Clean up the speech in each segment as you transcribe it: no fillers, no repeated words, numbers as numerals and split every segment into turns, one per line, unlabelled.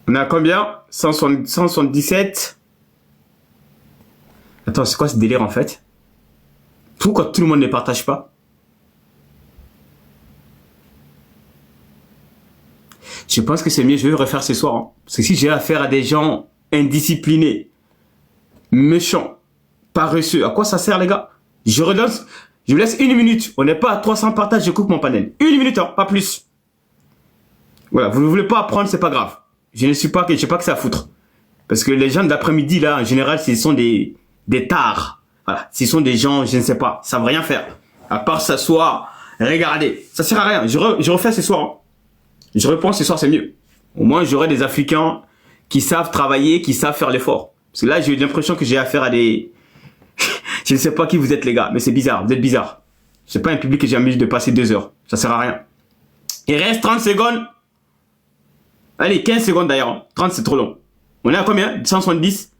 On est à combien? 177. Attends, c'est quoi ce délire en fait? Pourquoi tout le monde ne partage pas? Je pense que c'est mieux, je vais refaire ce soir. Hein. Parce que si j'ai affaire à des gens indisciplinés, méchants, paresseux, à quoi ça sert les gars? Je relance, je vous laisse 1 minute. On n'est pas à 300 partages, je coupe mon panel. 1 minute, hein, pas plus. Voilà, vous ne voulez pas apprendre, c'est pas grave. Je ne suis pas que, je sais pas que ça à foutre. Parce que les gens de l'après-midi, là, en général, ce sont des tares. Voilà, ce sont des gens, je ne sais pas, ça ne veut rien faire. À part s'asseoir, regarder. Ça sert à rien. Je refais ce soir. Hein. Je reprends ce soir, c'est mieux. Au moins, j'aurai des Africains qui savent travailler, qui savent faire l'effort. Parce que là, j'ai eu l'impression que j'ai affaire à des... je ne sais pas qui vous êtes, les gars, mais c'est bizarre. Vous êtes bizarre. C'est pas un public que j'ai envie de passer 2 heures. Ça sert à rien. Il reste 30 secondes. Allez, 15 secondes d'ailleurs. 30, c'est trop long. On est à combien? 170.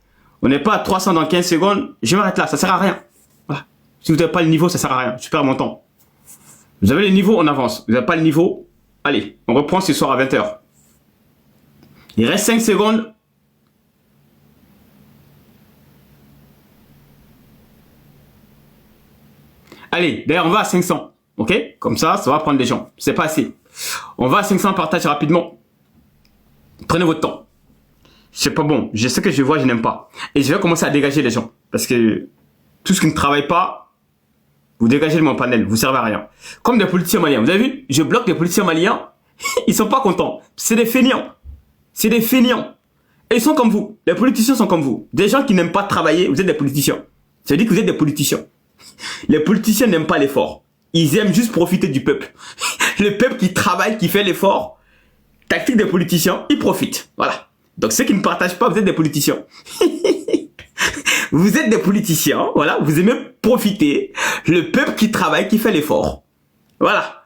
On n'est pas à 300 dans 15 secondes. Je m'arrête là, ça sert à rien. Voilà. Si vous n'avez pas le niveau, ça sert à rien. Je perds mon temps. Vous avez le niveau, on avance. Vous n'avez pas le niveau, allez, on reprend ce soir à 20 h. Il reste 5 secondes. Allez, d'ailleurs, on va à 500. Ok? Comme ça va prendre des gens. C'est pas assez. On va à 500, partage rapidement. Prenez votre temps. C'est pas bon. Je sais que je vois, je n'aime pas. Et je vais commencer à dégager les gens. Parce que tout ce qui ne travaille pas, vous dégagez de mon panel. Vous servez à rien. Comme des politiciens maliens. Vous avez vu? Je bloque des politiciens maliens. Ils sont pas contents. C'est des fainéants. C'est des fainéants. Et ils sont comme vous. Les politiciens sont comme vous. Des gens qui n'aiment pas travailler, vous êtes des politiciens. Ça veut dire que vous êtes des politiciens. Les politiciens n'aiment pas l'effort. Ils aiment juste profiter du peuple. Le peuple qui travaille, qui fait l'effort, tactique des politiciens, ils profitent. Voilà. Donc ceux qui ne partagent pas, vous êtes des politiciens. Vous êtes des politiciens, voilà, vous aimez profiter. Le peuple qui travaille, qui fait l'effort. Voilà.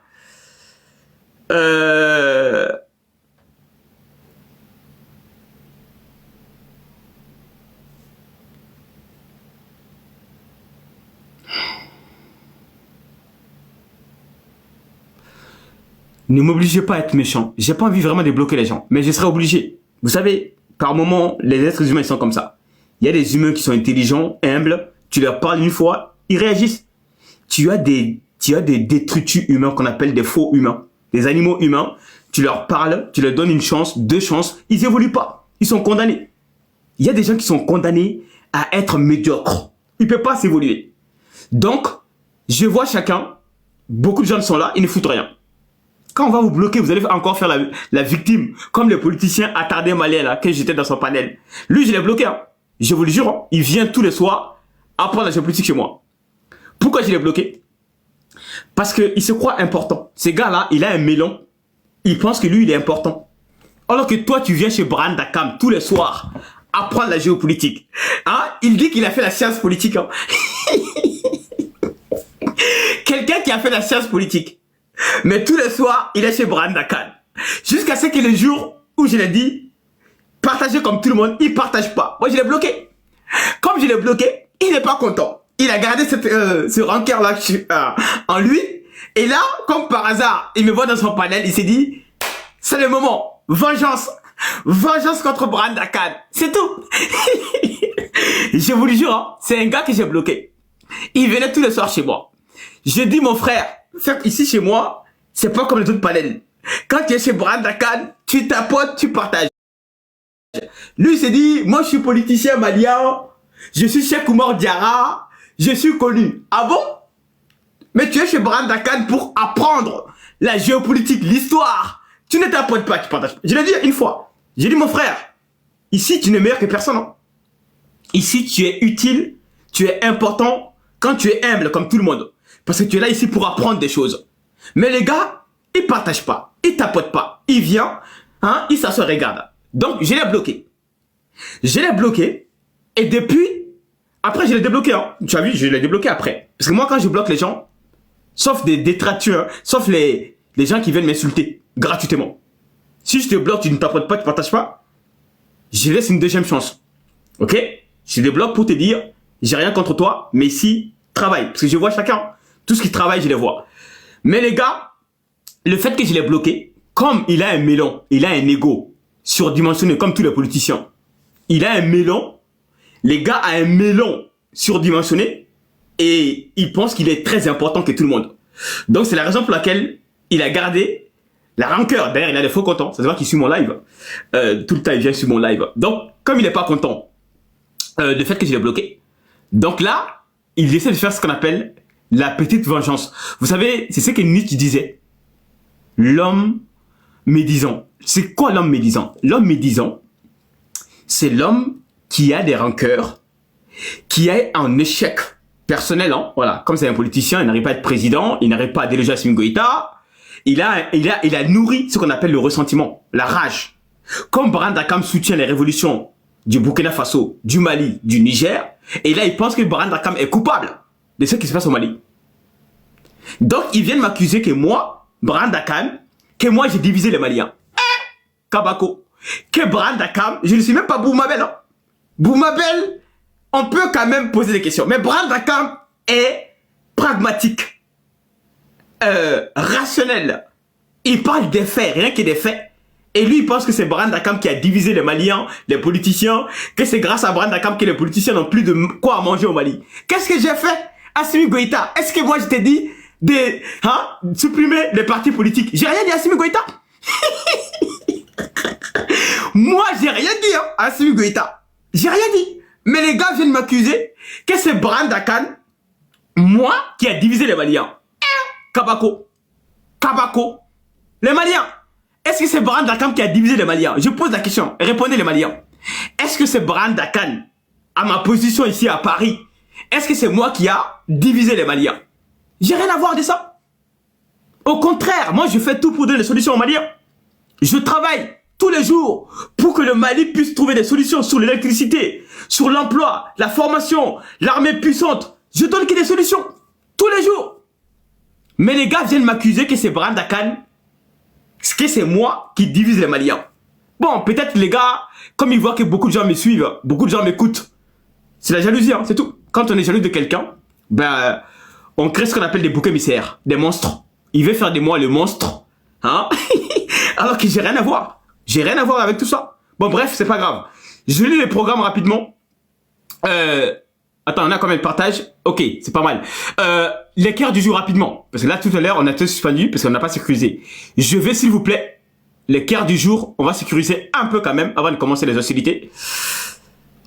Ne m'obligez pas à être méchant. J'ai pas envie vraiment de bloquer les gens, mais je serai obligé. Vous savez, par moments, les êtres humains ils sont comme ça. Il y a des humains qui sont intelligents, humbles. Tu leur parles une fois, ils réagissent. Tu as des détritus humains qu'on appelle des faux humains, des animaux humains. Tu leur parles, tu leur donnes une chance, 2 chances, ils évoluent pas. Ils sont condamnés. Il y a des gens qui sont condamnés à être médiocres. Ils ne peuvent pas s'évoluer. Donc, je vois chacun. Beaucoup de gens sont là, ils ne foutent rien. Quand on va vous bloquer, vous allez encore faire la victime. Comme le politicien attardé malien là, que j'étais dans son panel. Lui, je l'ai bloqué. Hein. Je vous le jure, hein. Il vient tous les soirs apprendre la géopolitique chez moi. Pourquoi je l'ai bloqué? Parce qu'il se croit important. Ce gars-là, il a un melon. Il pense que lui, il est important. Alors que toi, tu viens chez Brand Akam tous les soirs apprendre la géopolitique. Hein? Il dit qu'il a fait la science politique. Hein. Quelqu'un qui a fait la science politique. Mais tous les soirs, il est chez Brand Akam. Jusqu'à ce que le jour où je l'ai dit, partagez comme tout le monde, il ne partage pas. Moi, je l'ai bloqué. Comme je l'ai bloqué, il n'est pas content. Il a gardé ce rancœur-là en lui. Et là, comme par hasard, il me voit dans son panel, il s'est dit, c'est le moment. Vengeance. Vengeance contre Brand Akam. C'est tout. Je vous le jure, hein, c'est un gars que j'ai bloqué. Il venait tous les soirs chez moi. Je dis, mon frère, ici chez moi, c'est pas comme les autres panels. Quand tu es chez Brand Akam, tu tapotes, tu partages. Lui, il s'est dit, moi je suis politicien malien, je suis Cheikh Oumar Diarra, je suis connu. Ah bon? Mais tu es chez Brand Akam pour apprendre la géopolitique, l'histoire. Tu ne tapotes pas, tu partages pas. Je l'ai dit une fois. J'ai dit, mon frère, ici tu n'es meilleur que personne. Hein. Ici tu es utile, tu es important quand tu es humble comme tout le monde. Parce que tu es là ici pour apprendre des choses. Mais les gars, ils partagent pas, ils tapotent pas. Ils viennent, hein, ils s'assoient, regardent. Donc, je l'ai bloqué. Je l'ai bloqué. Et depuis, après, je l'ai débloqué. Hein. Tu as vu, je l'ai débloqué après. Parce que moi, quand je bloque les gens, sauf des détracteurs, sauf les gens qui viennent m'insulter gratuitement. Si je te bloque, tu ne tapotes pas, tu ne partages pas, je laisse une deuxième chance. Ok? Je débloque pour te dire, j'ai rien contre toi, mais ici, travaille. Parce que je vois chacun. Tout ce qui travaille, je les vois. Mais les gars, le fait que je l'ai bloqué, comme il a un melon, il a un ego, surdimensionné comme tous les politiciens. Il a un melon. Les gars ont un melon surdimensionné et il pense qu'il est très important que tout le monde. Donc c'est la raison pour laquelle il a gardé la rancœur. D'ailleurs, il a des faux contents. Ça se voit qu'il suit mon live. Tout le temps, il vient sur mon live. Donc, comme il n'est pas content du fait que je l'ai bloqué, donc là, il essaie de faire ce qu'on appelle la petite vengeance. Vous savez, c'est ce que Nietzsche disait. L'homme médisant. C'est quoi l'homme médisant? L'homme médisant, c'est l'homme qui a des rancœurs, qui est en échec personnel. Hein, voilà, comme c'est un politicien, il n'arrive pas à être président, il n'arrive pas à déloger Assimi Goïta. Il a nourri ce qu'on appelle le ressentiment, la rage. Comme Branda Kam soutient les révolutions du Burkina Faso, du Mali, du Niger, et là il pense que Branda Kam est coupable de ce qui se passe au Mali. Donc ils viennent m'accuser que moi, Branda Kam, que moi j'ai divisé les Maliens. Kabako. Que Branda Kam, je ne suis même pas Boumabel. Hein. Boumabel, on peut quand même poser des questions. Mais Branda Kam est pragmatique, rationnel. Il parle des faits, rien que des faits. Et lui, il pense que c'est Branda Kam qui a divisé les Maliens, les politiciens, que c'est grâce à Branda Kam que les politiciens n'ont plus de quoi à manger au Mali. Qu'est-ce que j'ai fait, Assimi Goïta? Est-ce que moi je t'ai dit de supprimer les partis politiques? J'ai rien dit à Assimi Goïta. Moi, j'ai rien dit à Assimi Goïta. J'ai rien dit. Mais les gars viennent m'accuser que c'est Branda Kam, moi, qui a divisé les Maliens. Kabako. Kabako. Les Maliens. Est-ce que c'est Branda Kam qui a divisé les Maliens? Je pose la question. Répondez les Maliens. Est-ce que c'est Branda Kam, à ma position ici à Paris, est-ce que c'est moi qui a divisé les Maliens? J'ai rien à voir de ça. Au contraire, moi je fais tout pour donner des solutions aux Maliens. Je travaille tous les jours pour que le Mali puisse trouver des solutions sur l'électricité, sur l'emploi, la formation, l'armée puissante. Je donne que des solutions. Tous les jours. Mais les gars viennent m'accuser que c'est Branda Kam, que c'est moi qui divise les Maliens. Bon, peut-être les gars, comme ils voient que beaucoup de gens me suivent, beaucoup de gens m'écoutent, c'est la jalousie, hein, c'est tout. Quand on est jaloux de quelqu'un, ben, on crée ce qu'on appelle des boucs émissaires, des monstres. Il veut faire de moi le monstre, hein, alors que j'ai rien à voir. J'ai rien à voir avec tout ça. Bon, bref, c'est pas grave. Je lis les programmes rapidement. Attends, on a combien de partages? Ok, c'est pas mal. L'équerre du jour rapidement. Parce que là, tout à l'heure, on a tout suspendu parce qu'on n'a pas sécurisé. Je vais, s'il vous plaît, l'équerre du jour, on va sécuriser un peu quand même avant de commencer les hostilités.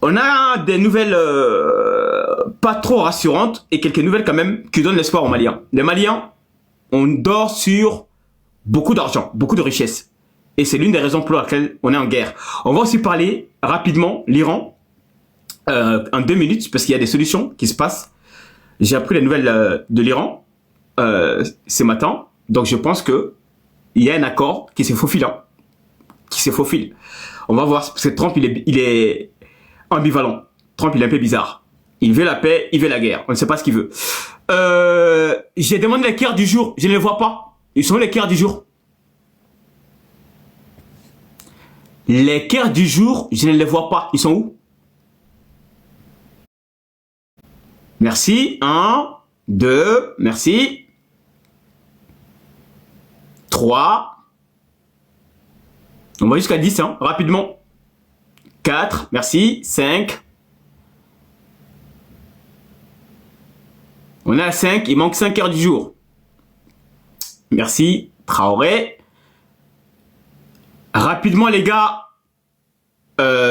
On a des nouvelles pas trop rassurantes et quelques nouvelles quand même qui donnent l'espoir aux Maliens. Les Maliens, on dort sur beaucoup d'argent, beaucoup de richesses. Et c'est l'une des raisons pour lesquelles on est en guerre. On va aussi parler rapidement l'Iran. En 2 minutes, parce qu'il y a des solutions qui se passent. J'ai appris les nouvelles de l'Iran ce matin, donc je pense que il y a un accord qui se faufile, hein, qui se faufile. On va voir, parce que Trump il est ambivalent. Trump il est un peu bizarre. Il veut la paix, il veut la guerre. On ne sait pas ce qu'il veut. J'ai demandé l'équerre du jour, je ne les vois pas. Ils sont où l'équerre du jour? L'équerre du jour, je ne les vois pas. Ils sont où? Merci. 1, 2, merci. 3. On va jusqu'à 10, hein, rapidement. 4, merci. 5. On est à 5, il manque 5 heures du jour. Merci, Traoré. Rapidement, les gars.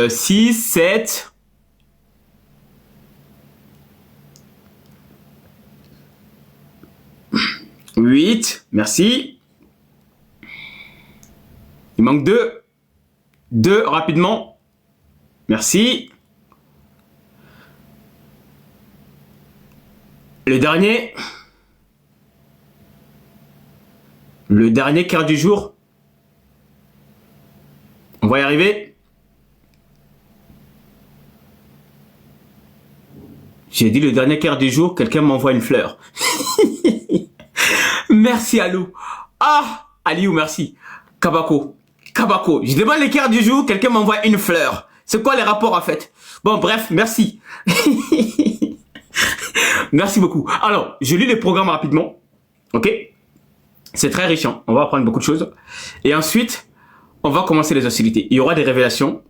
6, 7. 8, merci. Il manque 2. 2, rapidement. Merci. Le dernier. Le dernier quart du jour. On va y arriver. J'ai dit le dernier quart du jour, quelqu'un m'envoie une fleur. Merci Alou. Ah, Aliou, merci. Kabako. Kabako. Je demande l'équerre du jour, quelqu'un m'envoie une fleur. C'est quoi les rapports en fait? Bon, bref, merci. Merci beaucoup. Alors, je lis les programmes rapidement. Ok? C'est très riche, hein. On va apprendre beaucoup de choses. Et ensuite, on va commencer les hostilités. Il y aura des révélations,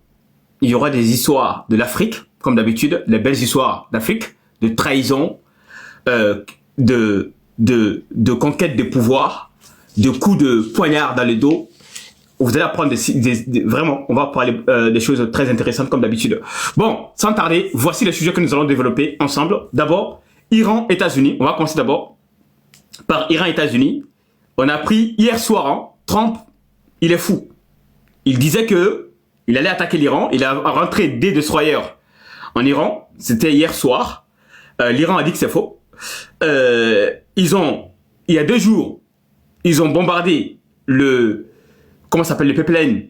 il y aura des histoires de l'Afrique, comme d'habitude, les belles histoires d'Afrique, de trahison, de conquête de pouvoir, de coups de poignard dans le dos. Vous allez apprendre vraiment, on va parler des choses très intéressantes comme d'habitude. Bon, sans tarder, voici les sujets que nous allons développer ensemble. D'abord, Iran, États-Unis. On va commencer d'abord par Iran, États-Unis. On a appris hier soir, hein, Trump, il est fou. Il disait que il allait attaquer l'Iran. Il a rentré des destroyers en Iran. C'était hier soir. L'Iran a dit que c'est faux. Il y a 2 jours, ils ont bombardé comment s'appelle le pipeline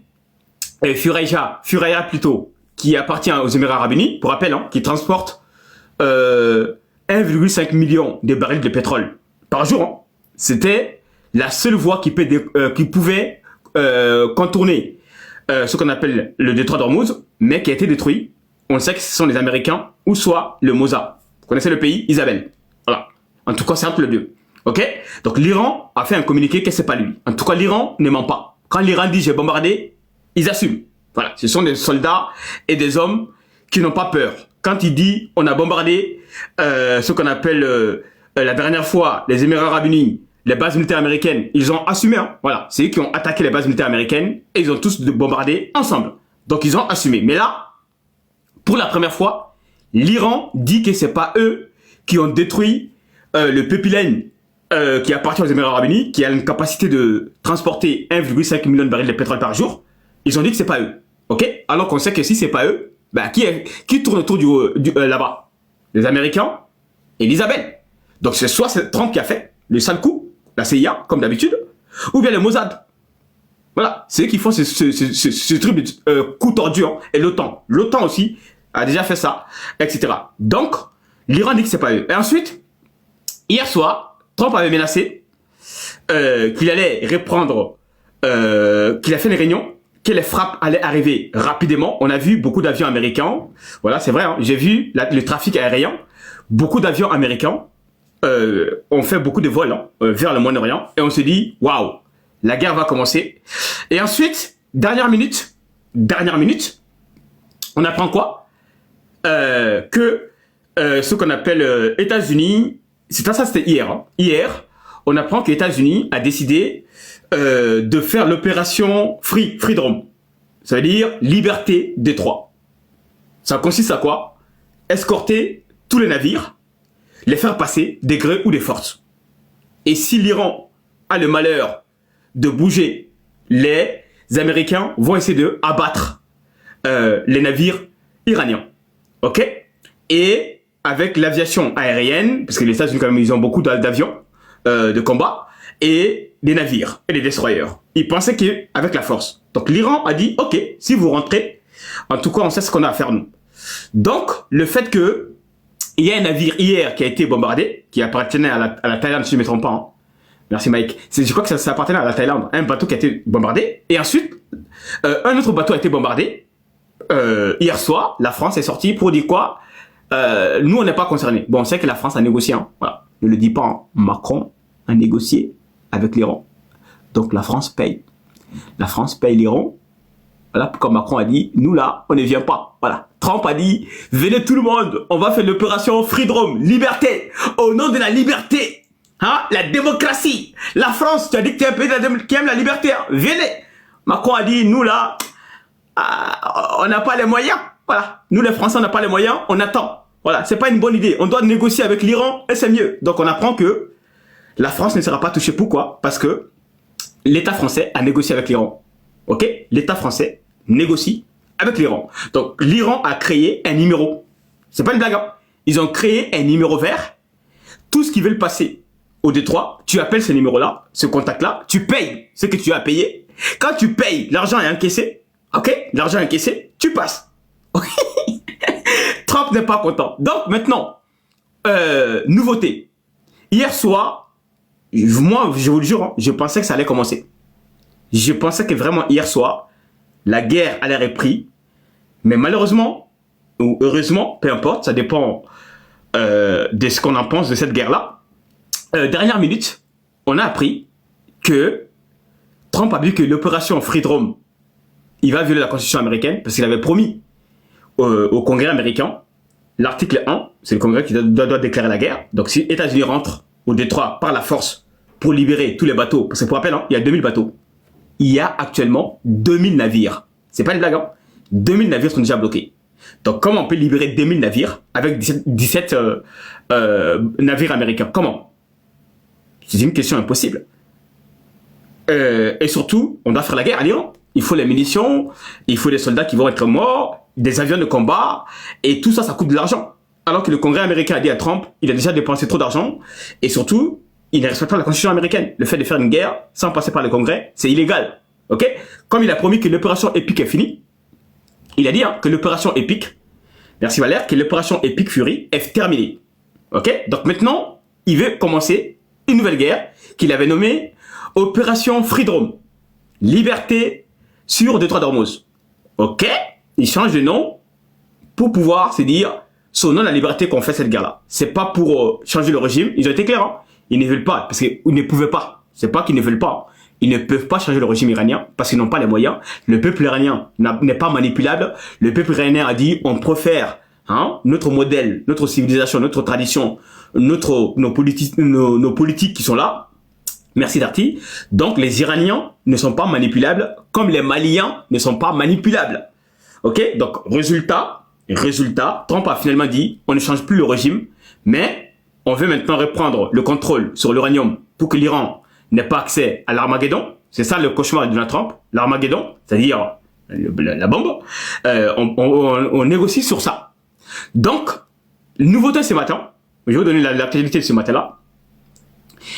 Furaya plutôt, qui appartient aux Émirats Arabes Unis, pour rappel, hein, qui transporte 1,5 million de barils de pétrole par jour. Hein. C'était la seule voie qui pouvait contourner ce qu'on appelle le détroit d'Ormuz, mais qui a été détruit. On sait que ce sont les Américains, ou soit le Mossad. Vous connaissez le pays, Isabelle. Voilà. En tout cas, c'est entre les deux. Ok? Donc l'Iran a fait un communiqué que c'est pas lui. En tout cas, l'Iran ne ment pas. Quand l'Iran dit j'ai bombardé, ils assument. Voilà. Ce sont des soldats et des hommes qui n'ont pas peur. Quand il dit on a bombardé ce qu'on appelle la dernière fois les Émirats Arabes Unis, les bases militaires américaines, ils ont assumé. Hein. Voilà. C'est eux qui ont attaqué les bases militaires américaines et ils ont tous bombardé ensemble. Donc ils ont assumé. Mais là, pour la première fois, l'Iran dit que c'est pas eux qui ont détruit le pipeline qui appartient aux Émirats Arabes Unis, qui a une capacité de transporter 1,5 million de barils de pétrole par jour. Ils ont dit que c'est pas eux. Ok? Alors qu'on sait que si c'est pas eux, bah, qui tourne autour là-bas? Les Américains et l'Isabelle. Donc c'est soit c'est Trump qui a fait le sale coup, la CIA, comme d'habitude, ou bien le Mossad. Voilà. C'est eux qui font ce truc de coup tordu. Hein. Et l'OTAN. L'OTAN aussi a déjà fait ça, etc. Donc, l'Iran dit que c'est pas eux. Et ensuite, hier soir, Trump avait menacé qu'il allait reprendre, qu'il a fait une réunion, que les frappes allaient arriver rapidement. On a vu beaucoup d'avions américains. Voilà, c'est vrai. Hein, j'ai vu le trafic aérien. Beaucoup d'avions américains ont fait beaucoup de vols vers le Moyen-Orient. Et on se dit, waouh, la guerre va commencer. Et ensuite, dernière minute, on apprend quoi? Que ce qu'on appelle États-Unis, c'était hier. Hein. Hier, on apprend que les États-Unis a décidé de faire l'opération Freedom. Ça veut dire liberté détroit. Ça consiste à quoi? Escorter tous les navires, les faire passer des gré ou des forces. Et si l'Iran a le malheur de bouger, les Américains vont essayer de abattre les navires iraniens. Ok? Et avec l'aviation aérienne, parce que les États-Unis, quand même, ils ont beaucoup d'avions de combat, et des navires, et des destroyers. Ils pensaient qu'avec la force. Donc l'Iran a dit, ok, si vous rentrez, en tout cas, on sait ce qu'on a à faire, nous. Donc, le fait que il y a un navire hier qui a été bombardé, qui appartenait à la Thaïlande, si je ne me trompe pas. Hein. Merci Mike. Je crois que ça appartenait à la Thaïlande. Un bateau qui a été bombardé. Et ensuite, un autre bateau a été bombardé. Hier soir, la France est sortie pour dire quoi? Nous, on n'est pas concernés. Bon, on sait que la France a négocié. Hein. Voilà. Ne le dis pas. Hein. Macron a négocié avec l'Iran. Donc la France paye. La France paye l'Iran. Voilà, comme Macron a dit, nous là, on ne vient pas. Voilà. Trump a dit, venez tout le monde, on va faire l'opération Freedom, liberté, au nom de la liberté, hein, la démocratie. La France, tu as dit que tu es un pays qui aime la liberté, hein. Venez. Macron a dit, nous là, on n'a pas les moyens. Voilà. Nous les Français, on n'a pas les moyens, on attend. Voilà, c'est pas une bonne idée. On doit négocier avec l'Iran et c'est mieux. Donc on apprend que la France ne sera pas touchée. Pourquoi? Parce que l'État français a négocié avec l'Iran. Ok? L'État français négocie avec l'Iran. Donc l'Iran a créé un numéro. C'est pas une blague. Hein? Ils ont créé un numéro vert. Tout ce qui veulent passer au détroit, tu appelles ce numéro-là, ce contact-là, tu payes ce que tu as payé. Quand tu payes, l'argent est encaissé. Ok? L'argent est encaissé, tu passes. Trump n'est pas content. Donc maintenant, nouveauté. Hier soir, moi, je vous le jure, hein, je pensais que ça allait commencer. Je pensais que vraiment hier soir, la guerre allait repris. Mais malheureusement, ou heureusement, peu importe, ça dépend de ce qu'on en pense de cette guerre-là. Dernière minute, on a appris que Trump a dit que l'opération Freedom il va violer la Constitution américaine parce qu'il avait promis au Congrès américain, l'article 1, c'est le Congrès qui doit déclarer la guerre. Donc si les États-Unis rentrent au détroit par la force pour libérer tous les bateaux, parce que pour rappel, hein, il y a 2000 bateaux. Il y a actuellement 2000 navires. C'est pas une blague, hein. 2000 navires sont déjà bloqués. Donc comment on peut libérer 2000 navires avec 17 navires américains? Comment? C'est une question impossible. Et surtout, on doit faire la guerre à l'Iran. Il faut les munitions, il faut des soldats qui vont être morts, des avions de combat, et tout ça, ça coûte de l'argent. Alors que le Congrès américain a dit à Trump, il a déjà dépensé trop d'argent, et surtout, il ne respecte pas la Constitution américaine. Le fait de faire une guerre sans passer par le Congrès, c'est illégal. Ok? Comme il a promis que l'opération Epic est finie, il a dit hein, que l'opération Epic, merci Valère, que l'opération Epic Fury est terminée. Ok? Donc maintenant, il veut commencer une nouvelle guerre qu'il avait nommée Opération Freedom. Liberté sur Détroit d'Ormuz. Ok? Il change de nom pour pouvoir se dire son nom la liberté qu'on fait cette guerre-là. C'est pas pour changer le régime. Ils ont été clairs. Hein? Ils ne veulent pas parce qu'ils ne pouvaient pas. C'est pas qu'ils ne veulent pas. Ils ne peuvent pas changer le régime iranien parce qu'ils n'ont pas les moyens. Le peuple iranien n'est pas manipulable. Le peuple iranien a dit on préfère hein, notre modèle, notre civilisation, notre tradition, nos politiques qui sont là. Merci Darty. Donc les Iraniens ne sont pas manipulables comme les Maliens ne sont pas manipulables. Ok? Donc résultat, Trump a finalement dit on ne change plus le régime, mais on veut maintenant reprendre le contrôle sur l'uranium pour que l'Iran n'ait pas accès à l'Armageddon. C'est ça le cauchemar de Donald Trump, l'Armageddon, c'est-à-dire la bombe. On négocie sur ça. Donc, nouveauté ce matin, je vais vous donner l'actualité de ce matin-là.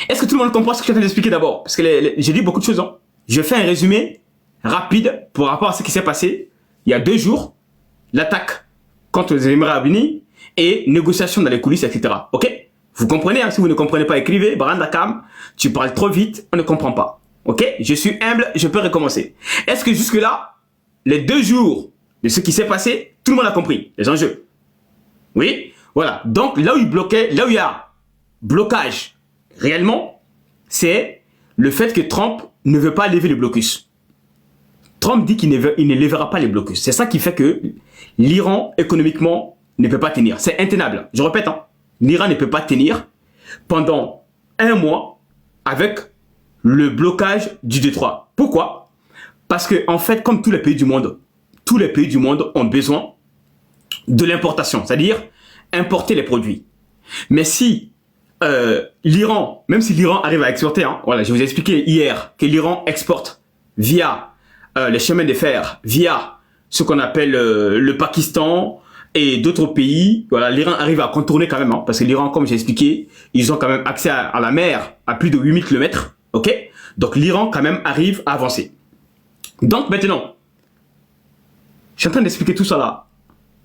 Est-ce que tout le monde comprend ce que je suis en train d'expliquer d'abord? Parce que j'ai dit beaucoup de choses. Hein. Je fais un résumé rapide par rapport à ce qui s'est passé il y a 2 jours. L'attaque contre les Émirats Arabes Unis et négociations dans les coulisses, etc. Ok? Vous comprenez, hein? Si vous ne comprenez pas, écrivez. Barandakam, tu parles trop vite, on ne comprend pas. Ok? Je suis humble, je peux recommencer. Est-ce que jusque-là, les 2 jours de ce qui s'est passé, tout le monde a compris les enjeux? Oui? Voilà. Donc, là où il y a blocage, réellement, c'est le fait que Trump ne veut pas lever le blocus. Trump dit qu'il ne lèvera pas les blocus. C'est ça qui fait que l'Iran, économiquement, ne peut pas tenir. C'est intenable. Je répète, hein, l'Iran ne peut pas tenir pendant 1 mois avec le blocage du détroit. Pourquoi? Parce que, en fait, comme tous les pays du monde ont besoin de l'importation, c'est-à-dire importer les produits. Mais si l'Iran, même si l'Iran arrive à exporter, hein, voilà, je vous ai expliqué hier que l'Iran exporte via les chemins de fer, via ce qu'on appelle le Pakistan et d'autres pays. Voilà, l'Iran arrive à contourner quand même, hein, parce que l'Iran, comme j'ai expliqué, ils ont quand même accès à la mer à plus de 8000 km. Ok? Donc l'Iran quand même arrive à avancer. Donc maintenant, je suis en train d'expliquer tout ça là.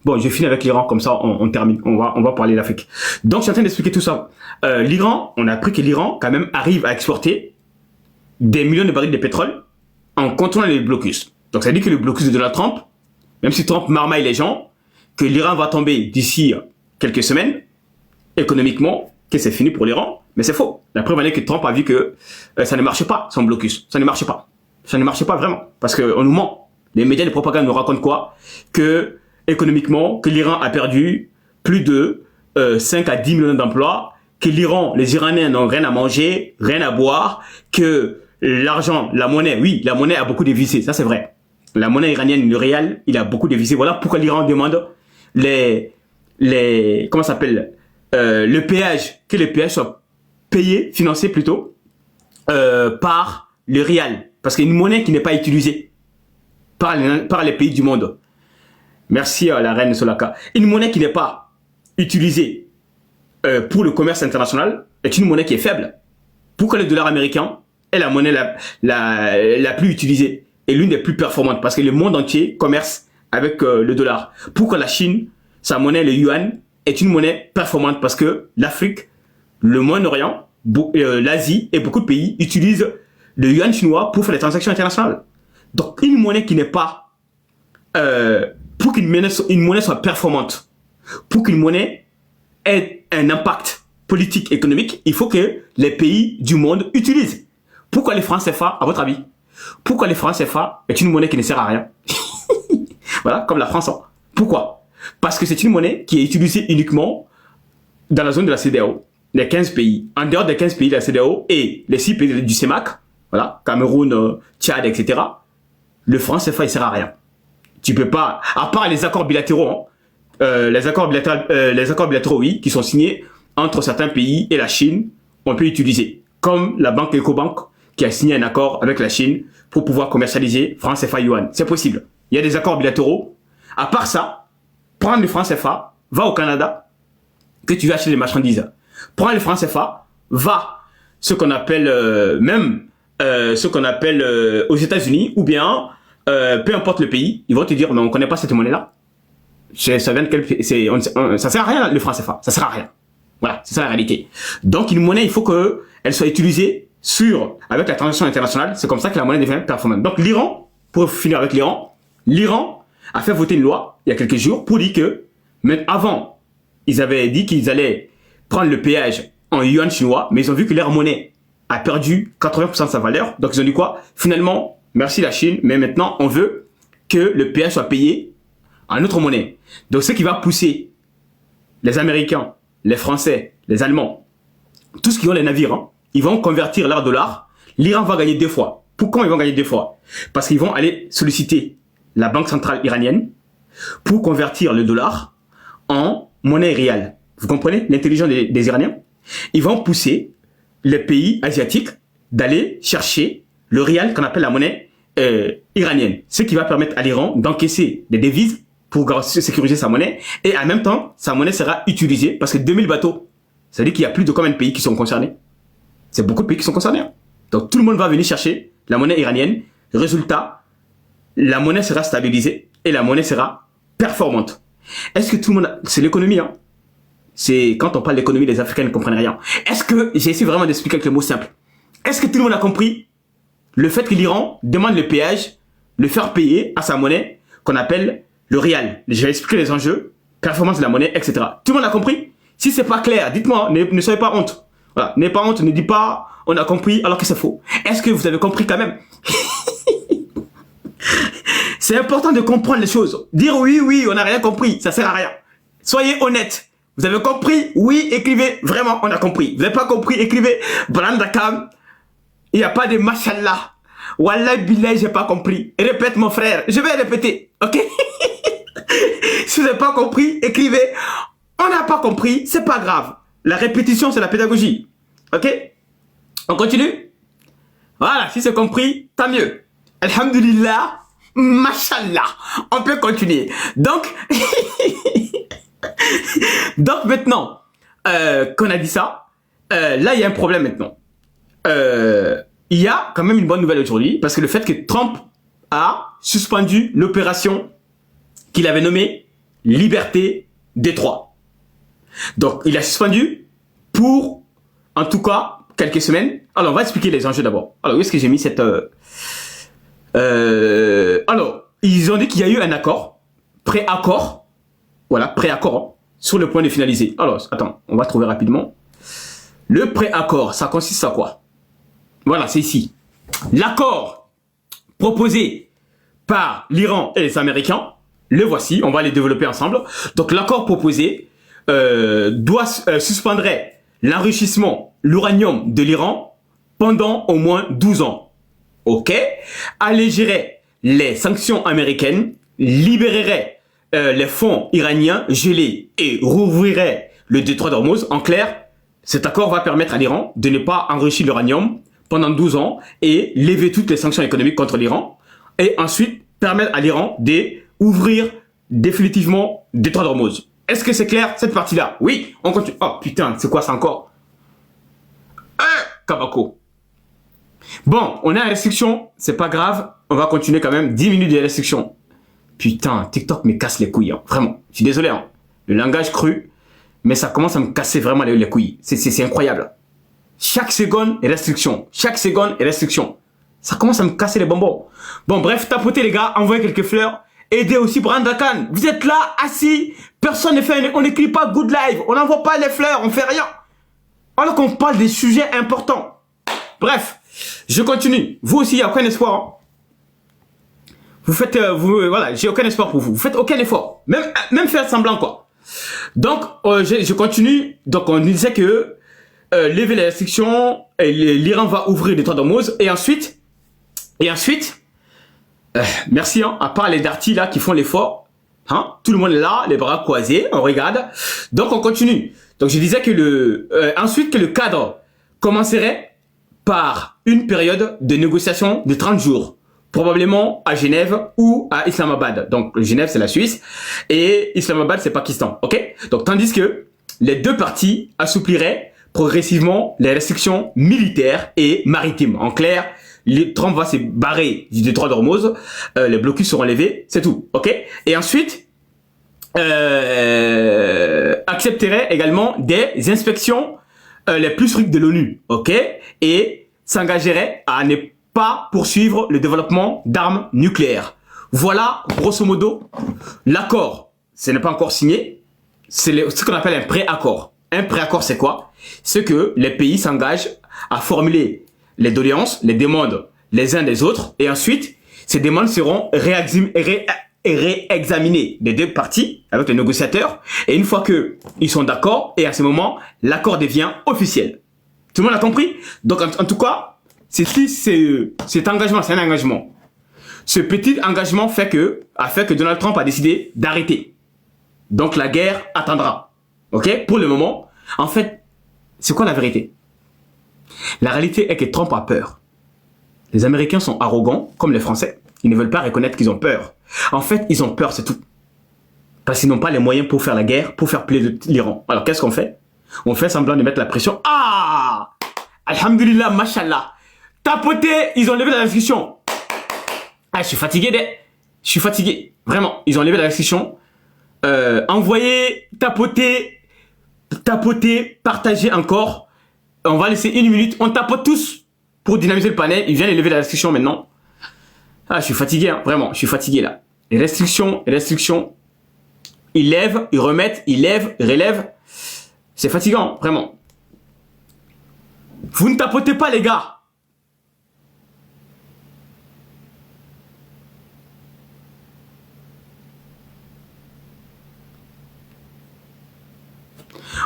Bon, je finis avec l'Iran, comme ça on termine, on va parler de l'Afrique. Donc je suis en train d'expliquer tout ça. L'Iran, on a appris que l'Iran quand même arrive à exporter des millions de barils de pétrole en contournant les blocus. Donc ça dit que le blocus de Donald Trump, même si Trump marmaille les gens, que l'Iran va tomber d'ici quelques semaines, économiquement, que c'est fini pour l'Iran, mais c'est faux. La preuve en est que Trump a vu que ça ne marche pas, son blocus. Ça ne marche pas. Ça ne marche pas vraiment. Parce qu'on nous ment. Les médias de propagande nous racontent quoi? Que économiquement, que l'Iran a perdu plus de 5 à 10 millions d'emplois, que l'Iran, les Iraniens n'ont rien à manger, rien à boire, que l'argent, la monnaie, oui, la monnaie a beaucoup dévissé, ça c'est vrai. La monnaie iranienne, le rial, il a beaucoup dévissé. Voilà pourquoi l'Iran demande comment ça s'appelle, le péage, que le péage soit payé, financé plutôt, par le rial. Parce qu'une monnaie qui n'est pas utilisée par les pays du monde. Merci à la reine Solaka. Une monnaie qui n'est pas utilisée pour le commerce international est une monnaie qui est faible. Pourquoi le dollar américain est la monnaie la plus utilisée et l'une des plus performantes? Parce que le monde entier commerce avec le dollar. Pourquoi la Chine, sa monnaie, le yuan, est une monnaie performante? Parce que l'Afrique, le Moyen-Orient, l'Asie et beaucoup de pays utilisent le yuan chinois pour faire les transactions internationales. Donc une monnaie qui n'est pas... pour qu'une monnaie soit performante, pour qu'une monnaie ait un impact politique, économique, il faut que les pays du monde utilisent. Pourquoi les francs CFA, à votre avis? Pourquoi les francs CFA est une monnaie qui ne sert à rien? Voilà, comme la France. Hein. Pourquoi? Parce que c'est une monnaie qui est utilisée uniquement dans la zone de la CEDEAO, les 15 pays. En dehors des 15 pays de la CEDEAO et les 6 pays du CEMAC, voilà, Cameroun, Tchad, etc., le franc CFA, il sert à rien. Tu peux pas, à part les accords bilatéraux, hein, les accords bilatéraux, oui, qui sont signés entre certains pays et la Chine, on peut utiliser. Comme la banque Ecobank, qui a signé un accord avec la Chine pour pouvoir commercialiser franc CFA yuan. C'est possible. Il y a des accords bilatéraux. À part ça, prends le franc CFA, va au Canada, que tu veux acheter des marchandises. Prends le franc CFA, va ce qu'on appelle aux États-Unis, ou bien peu importe le pays, ils vont te dire mais on connaît pas cette monnaie-là. Ça sert à rien le franc CFA, ça sert à rien. Voilà, c'est ça la réalité. Donc une monnaie, il faut que elle soit utilisée avec la transaction internationale. C'est comme ça que la monnaie devient performante. Donc l'Iran, pour finir avec l'Iran a fait voter une loi il y a quelques jours pour dire que même avant, ils avaient dit qu'ils allaient prendre le péage en yuan chinois, mais ils ont vu que leur monnaie a perdu 80% de sa valeur. Donc ils ont dit quoi? Finalement, merci la Chine, mais maintenant on veut que le péage soit payé en autre monnaie. Donc ce qui va pousser les Américains, les Français, les Allemands, tous qui ont les navires, hein, ils vont convertir leur dollar. L'Iran va gagner 2 fois. Pourquoi ils vont gagner 2 fois? Parce qu'ils vont aller solliciter la banque centrale iranienne pour convertir le dollar en monnaie réelle. Vous comprenez l'intelligence des Iraniens? Ils vont pousser les pays asiatiques d'aller chercher le rial qu'on appelle la monnaie iranienne. Ce qui va permettre à l'Iran d'encaisser des devises pour sécuriser sa monnaie. Et en même temps, sa monnaie sera utilisée parce que 2000 bateaux, ça veut dire qu'il y a plus de combien de pays qui sont concernés? C'est beaucoup de pays qui sont concernés. Donc tout le monde va venir chercher la monnaie iranienne. Résultat, la monnaie sera stabilisée et la monnaie sera performante. Est-ce que tout le monde... C'est l'économie, hein. C'est quand on parle d'économie, les Africains ne comprennent rien. Est-ce que... J'ai essayé vraiment d'expliquer avec les mots simples. Est-ce que tout le monde a compris le fait que l'Iran demande le péage, le faire payer à sa monnaie qu'on appelle le rial? J'ai expliqué les enjeux, performance de la monnaie, etc. Tout le monde a compris? Si c'est pas clair, dites-moi, ne soyez pas honte. Voilà, n'ayez pas honte, ne dites pas on a compris alors que c'est faux. Est-ce que vous avez compris quand même? C'est important de comprendre les choses. Dire oui, on n'a rien compris, ça sert à rien. Soyez honnête. Vous avez compris? Oui, écrivez. Vraiment, on a compris. Vous n'avez pas compris? Écrivez. Brandakam. Il n'y a pas de machallah. Wallah billah, j'ai pas compris. Répète mon frère. Je vais répéter. Ok? Si vous n'avez pas compris, écrivez. On n'a pas compris, c'est pas grave. La répétition, c'est la pédagogie. Ok? On continue? Voilà, si c'est compris, tant mieux. Alhamdulillah, mashallah. On peut continuer. Donc, donc maintenant qu'on a dit ça, là, il y a un problème maintenant. Il y a quand même une bonne nouvelle aujourd'hui, parce que le fait que Trump a suspendu l'opération qu'il avait nommée Liberté Détroit. Donc, il a suspendu pour, en tout cas, quelques semaines. Alors, on va expliquer les enjeux d'abord. Alors, où est-ce que j'ai mis cette... alors, ils ont dit qu'il y a eu un accord, pré-accord, voilà, pré-accord, hein, sur le point de finaliser. Alors, attends, on va trouver rapidement. Le pré-accord, ça consiste à quoi? Voilà, c'est ici. L'accord proposé par l'Iran et les Américains, le voici, on va les développer ensemble. Donc, l'accord proposé suspendrait l'enrichissement, l'uranium de l'Iran pendant au moins 12 ans. Ok? Allégerait les sanctions américaines, libérerait les fonds iraniens gelés et rouvrirait le détroit d'Ormuz. En clair, cet accord va permettre à l'Iran de ne pas enrichir l'uranium pendant 12 ans et lever toutes les sanctions économiques contre l'Iran. Et ensuite, permettre à l'Iran d'ouvrir définitivement le détroit d'Ormuz. Est-ce que c'est clair, cette partie-là? Oui, on continue. Oh putain, c'est quoi ça encore? Kabako. Bon, on est en restriction, c'est pas grave, on va continuer quand même 10 minutes de restriction. Putain, TikTok me casse les couilles, hein. Vraiment. Je suis désolé, hein. Le langage cru, mais ça commence à me casser vraiment les couilles. C'est incroyable. Chaque seconde est restriction. Chaque seconde est restriction. Ça commence à me casser les bonbons. Bon, bref, tapotez les gars, envoyez quelques fleurs. Aidez aussi Brandakan. Vous êtes là, assis, personne ne fait, on n'écrit pas good live, on n'envoie pas les fleurs, on fait rien. Alors qu'on parle des sujets importants. Bref, Je continue. Vous aussi, il n'y a aucun espoir. Hein. Vous faites, voilà, j'ai aucun espoir pour vous. Vous faites aucun effort. Même faire semblant, quoi. Donc, je continue. Donc, on disait que lever les restrictions, l'Iran va ouvrir les 3 d'Ormuz. Et ensuite, merci, hein, à part les dartis là qui font l'effort. Hein, tout le monde est là, les bras croisés, on regarde. Donc, on continue. Donc, je disais que ensuite que le cadre commencerait par une période de négociation de 30 jours. Probablement à Genève ou à Islamabad. Donc, Genève, c'est la Suisse. Et Islamabad, c'est Pakistan. OK? Donc, tandis que les deux parties assoupliraient progressivement les restrictions militaires et maritimes. En clair, Trump va se barrer du détroit d'Ormuz. Les blocus seront levés. C'est tout. OK? Et ensuite, accepterait également des inspections les plus strictes de l'ONU. OK? Et s'engagerait à ne pas poursuivre le développement d'armes nucléaires. Voilà, grosso modo, l'accord. Ce n'est pas encore signé. C'est ce qu'on appelle un préaccord. Un préaccord, c'est quoi? C'est que les pays s'engagent à formuler les doléances, les demandes les uns des autres. Et ensuite, ces demandes seront réexaminées des deux parties avec les négociateurs. Et une fois qu'ils sont d'accord, et à ce moment, l'accord devient officiel. Tout le monde a compris? Donc, en tout cas, cet engagement, c'est un engagement. Ce petit engagement a fait que Donald Trump a décidé d'arrêter. Donc la guerre attendra. Ok? Pour le moment, en fait, c'est quoi la vérité? La réalité est que Trump a peur. Les Américains sont arrogants, comme les Français. Ils ne veulent pas reconnaître qu'ils ont peur. En fait, ils ont peur, c'est tout. Parce qu'ils n'ont pas les moyens pour faire la guerre, pour faire plier l'Iran. Alors qu'est-ce qu'on fait? On fait semblant de mettre la pression. Ah! Alhamdulillah, mashallah. Tapoter, ils ont levé la restriction. Ah, je suis fatigué, je suis fatigué. Vraiment, ils ont levé la restriction. Envoyer, tapoter, partager encore. On va laisser 1 minute. On tapote tous pour dynamiser le panel. Ils viennent de lever la restriction maintenant. Ah, je suis fatigué, hein. Vraiment, je suis fatigué là. Les restrictions. Ils lèvent, ils remettent, ils lèvent, ils relèvent. C'est fatigant, vraiment. Vous ne tapotez pas, les gars.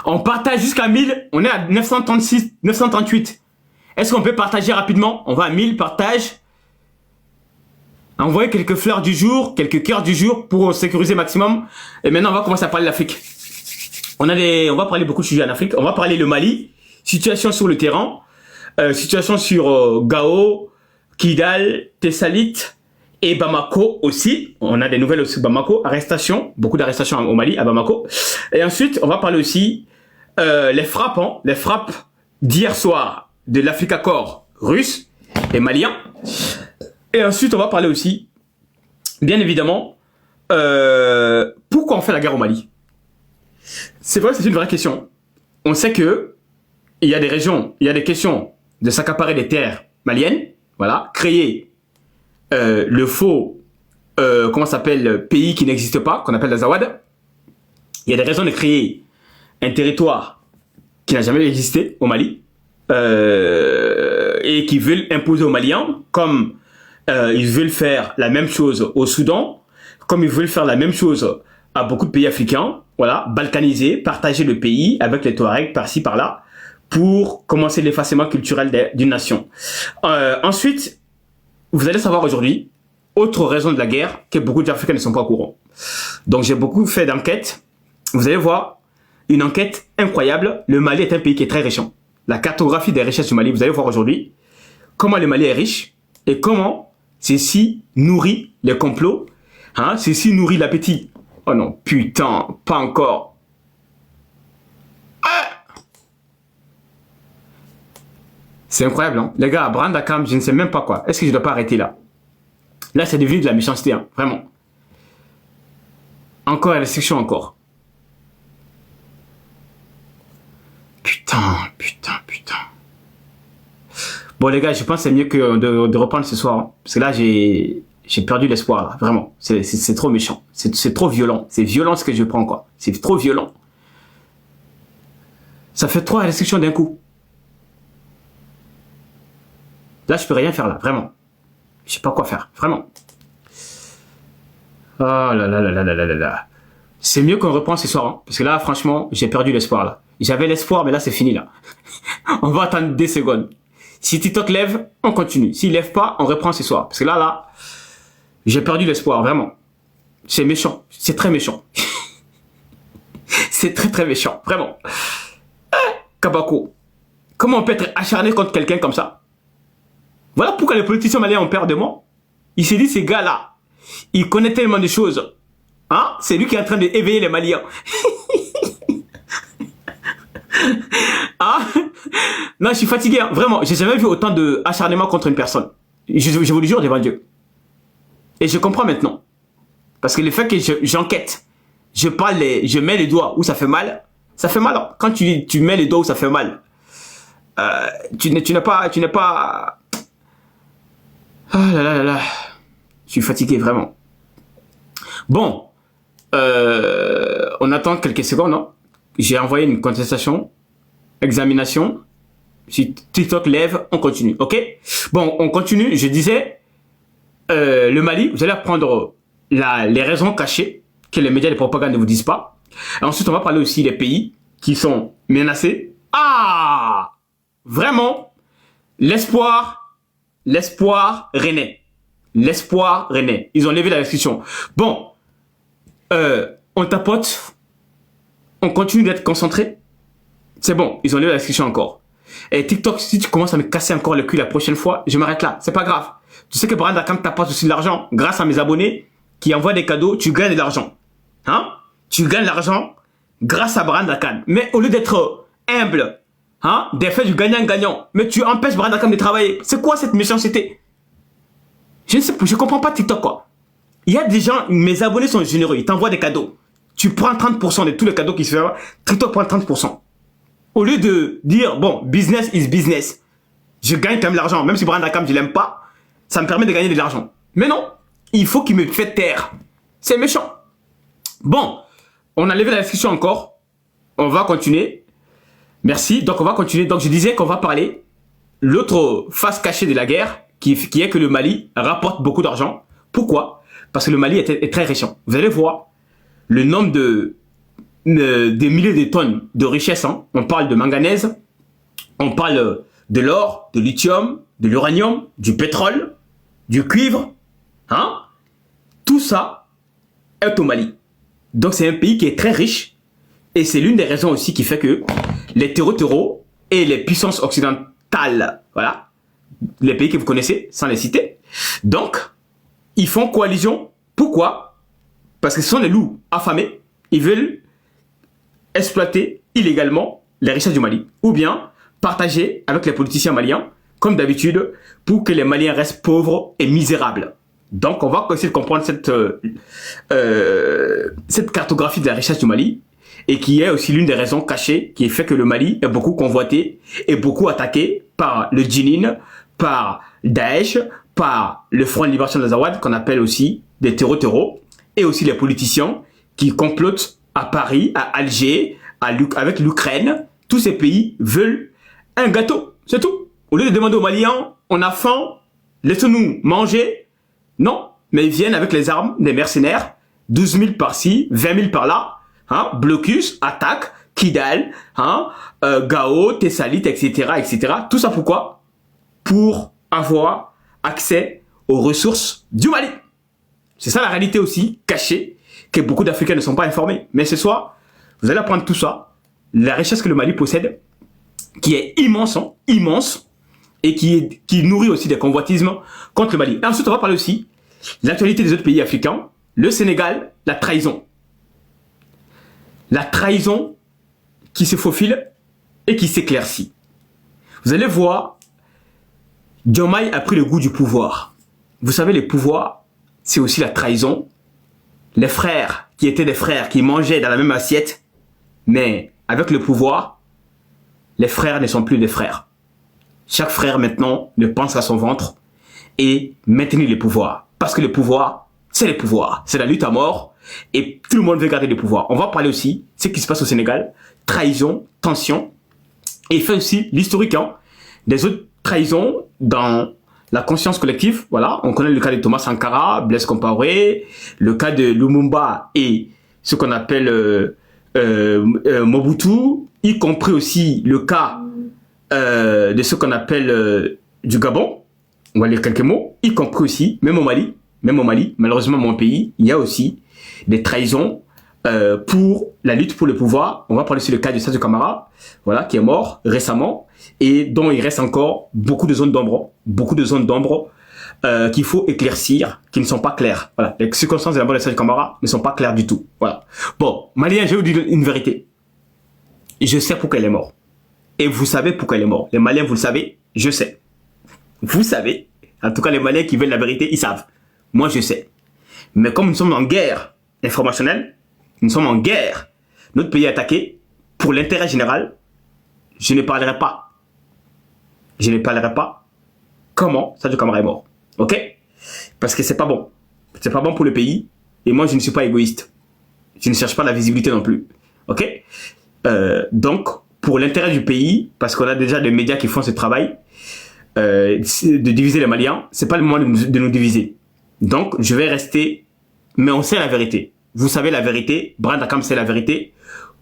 On partage jusqu'à 1000. On est à 936, 938. Est-ce qu'on peut partager rapidement? On va à 1000 partages. Envoyez quelques fleurs du jour, quelques cœurs du jour pour sécuriser maximum. Et maintenant, on va commencer à parler de l'Afrique. On va parler beaucoup de sujets en Afrique. On va parler le Mali, situation sur le terrain, situation sur Gao, Kidal, Tessalit et Bamako aussi. On a des nouvelles aussi Bamako, arrestation, beaucoup d'arrestations au Mali, à Bamako. Et ensuite, on va parler aussi les frappes d'hier soir de l'Africa Corps russe et malien. Et ensuite, on va parler aussi, bien évidemment, pourquoi on fait la guerre au Mali. C'est vrai, c'est une vraie question. On sait que il y a des régions, il y a des questions de s'accaparer des terres maliennes, voilà, créer le faux, comment ça s'appelle, pays qui n'existe pas, qu'on appelle l'Azawad. Il y a des raisons de créer un territoire qui n'a jamais existé au Mali et qui veulent imposer aux Maliens, comme ils veulent faire la même chose au Soudan, comme ils veulent faire la même chose à beaucoup de pays africains, voilà, balkaniser, partager le pays avec les Touaregs par-ci par-là pour commencer l'effacement culturel d'une nation. Ensuite, vous allez savoir aujourd'hui, autre raison de la guerre, que beaucoup d'Africains ne sont pas au courant. Donc j'ai beaucoup fait d'enquêtes. Vous allez voir une enquête incroyable. Le Mali est un pays qui est très riche. La cartographie des richesses du Mali, vous allez voir aujourd'hui comment le Mali est riche et comment ceci nourrit les complots, hein, ceci nourrit l'appétit. Oh non, putain, pas encore. C'est incroyable, hein. Les gars, Brandakam, je ne sais même pas quoi. Est-ce que je ne dois pas arrêter là? Là, c'est devenu de la méchanceté, hein, vraiment. Encore la restriction, encore. Putain. Bon, les gars, je pense que c'est mieux que de reprendre ce soir. Hein, parce que là, j'ai perdu l'espoir, là, vraiment. C'est trop méchant. C'est trop violent. C'est violent ce que je prends, quoi. C'est trop violent. Ça fait 3 restrictions d'un coup. Là, je peux rien faire là, vraiment. Je sais pas quoi faire, vraiment. Oh là là là là là là là là. C'est mieux qu'on reprend ce soir, hein, parce que là, franchement, j'ai perdu l'espoir là. J'avais l'espoir, mais là, c'est fini là. On va attendre 2 secondes. Si TikTok lève, on continue. S'il lève pas, on reprend ce soir. Parce que là, j'ai perdu l'espoir, vraiment. C'est méchant. C'est très méchant. C'est très très méchant, vraiment. Kabako. Comment on peut être acharné contre quelqu'un comme ça? Voilà pourquoi les politiciens maliens ont peur de moi. Ils se disent, ces gars-là, ils connaissent tellement de choses. Hein? C'est lui qui est en train d'éveiller les Maliens. Ah, non, je suis fatigué, hein. Vraiment. J'ai jamais vu autant de acharnement contre une personne. Je vous le jure devant Dieu. Et je comprends maintenant. Parce que le fait que j'enquête, je parle, je mets les doigts où ça fait mal. Ça fait mal. Hein. Quand tu mets les doigts où ça fait mal, tu n'es pas. Ah là là là là. Je suis fatigué, vraiment. Bon. On attend quelques secondes, non? J'ai envoyé une contestation, examination. Si TikTok lève, on continue, ok? Bon, on continue. Je disais, le Mali, vous allez apprendre les raisons cachées que les médias de propagande ne vous disent pas. Et ensuite, on va parler aussi des pays qui sont menacés. Ah! Vraiment, l'espoir renaît. L'espoir renaît. Ils ont levé la restriction. Bon, on tapote. On continue d'être concentré. C'est bon, ils ont levé la restriction encore. Et TikTok, si tu commences à me casser encore le cul la prochaine fois, je m'arrête là. C'est pas grave. Tu sais que par exemple, quand tu t'apportes aussi de l'argent, grâce à mes abonnés qui envoient des cadeaux, tu gagnes de l'argent. Hein? Tu gagnes de l'argent grâce à Brand Akam. Mais au lieu d'être humble, hein, des faits du gagnant-gagnant, mais tu empêches Brand Akam de travailler. C'est quoi cette méchanceté? Je ne sais pas, je comprends pas TikTok quoi. Il y a des gens, mes abonnés sont généreux, ils t'envoient des cadeaux. Tu prends 30% de tous les cadeaux qui se font, TikTok prend 30%. Au lieu de dire, bon, business is business. Je gagne quand même l'argent, même si Brand Akam, je l'aime pas, ça me permet de gagner de l'argent. Mais non, il faut qu'il me fait taire. C'est méchant. Bon, on a levé la discussion encore. On va continuer. Merci. Donc, on va continuer. Donc, je disais qu'on va parler l'autre face cachée de la guerre, qui est que le Mali rapporte beaucoup d'argent. Pourquoi? Parce que le Mali est très riche. Vous allez voir le nombre des milliers de tonnes de richesse. Hein. On parle de manganèse, on parle de l'or, de lithium, de l'uranium, du pétrole, du cuivre. Hein? Tout ça est au Mali. Donc c'est un pays qui est très riche et c'est l'une des raisons aussi qui fait que les terreaux et les puissances occidentales, voilà, les pays que vous connaissez sans les citer, donc ils font coalition. Pourquoi? Parce que ce sont des loups affamés. Ils veulent exploiter illégalement les richesses du Mali ou bien partager avec les politiciens maliens comme d'habitude pour que les Maliens restent pauvres et misérables. Donc on va essayer de comprendre cette cartographie de la richesse du Mali et qui est aussi l'une des raisons cachées qui fait que le Mali est beaucoup convoité et beaucoup attaqué par le Djinnin, par Daesh, par le Front de Libération d'Azawad qu'on appelle aussi des terreaux et aussi les politiciens qui complotent à Paris, à Alger, avec l'Ukraine. Tous ces pays veulent un gâteau, c'est tout. Au lieu de demander aux Maliens, on a faim, laissez-nous manger. Non, mais ils viennent avec les armes des mercenaires, 12 000 par-ci, 20 000 par-là, hein, blocus, attaque, Kidal, hein, Gao, Tessalit, etc., etc. Tout ça pourquoi? Pour avoir accès aux ressources du Mali. C'est ça la réalité aussi, cachée, que beaucoup d'Africains ne sont pas informés. Mais ce soir, vous allez apprendre tout ça, la richesse que le Mali possède, qui est immense, hein, immense, et qui nourrit aussi des convoitismes contre le Mali. Et ensuite, on va parler aussi de l'actualité des autres pays africains, le Sénégal, la trahison. La trahison qui se faufile et qui s'éclaircit. Vous allez voir, Diomaye a pris le goût du pouvoir. Vous savez, le pouvoir, c'est aussi la trahison. Les frères, qui étaient des frères, qui mangeaient dans la même assiette, mais avec le pouvoir, les frères ne sont plus des frères. Chaque frère maintenant ne pense à son ventre et maintenir le pouvoir. Parce que le pouvoir, c'est le pouvoir. C'est la lutte à mort et tout le monde veut garder le pouvoir. On va parler aussi de ce qui se passe au Sénégal. Trahison, tension. Et il fait aussi l'historique hein, des autres trahison dans la conscience collective. Voilà, on connaît le cas de Thomas Sankara, Blaise Compaoré, le cas de Lumumba et ce qu'on appelle Mobutu, y compris aussi le cas de ce qu'on appelle du Gabon. On va lire quelques mots, y compris aussi, même au Mali, malheureusement mon pays, il y a aussi des trahisons pour la lutte pour le pouvoir. On va parler sur le cas de Sadio Camara, voilà, qui est mort récemment et dont il reste encore beaucoup de zones d'ombre, qu'il faut éclaircir, qui ne sont pas claires. Voilà, les circonstances de la mort de Sadio Camara ne sont pas claires du tout. Voilà. Bon, Malien, je vais vous dire une vérité. Je sais pourquoi il est mort. Et vous savez pourquoi il est mort. Les Maliens, vous le savez, je sais. Vous savez, en tout cas les Maliens qui veulent la vérité, ils savent. Moi je sais. Mais comme nous sommes en guerre informationnelle, nous sommes en guerre, notre pays est attaqué, pour l'intérêt général, je ne parlerai pas. Je ne parlerai pas comment Sadio Camara est mort. Ok? Parce que c'est pas bon. C'est pas bon pour le pays. Et moi je ne suis pas égoïste. Je ne cherche pas la visibilité non plus. Ok? Donc, pour l'intérêt du pays, parce qu'on a déjà des médias qui font ce travail, de diviser les Maliens, c'est pas le moment de nous diviser. Donc, je vais rester, mais on sait la vérité. Vous savez la vérité, Brand Akam sait la vérité.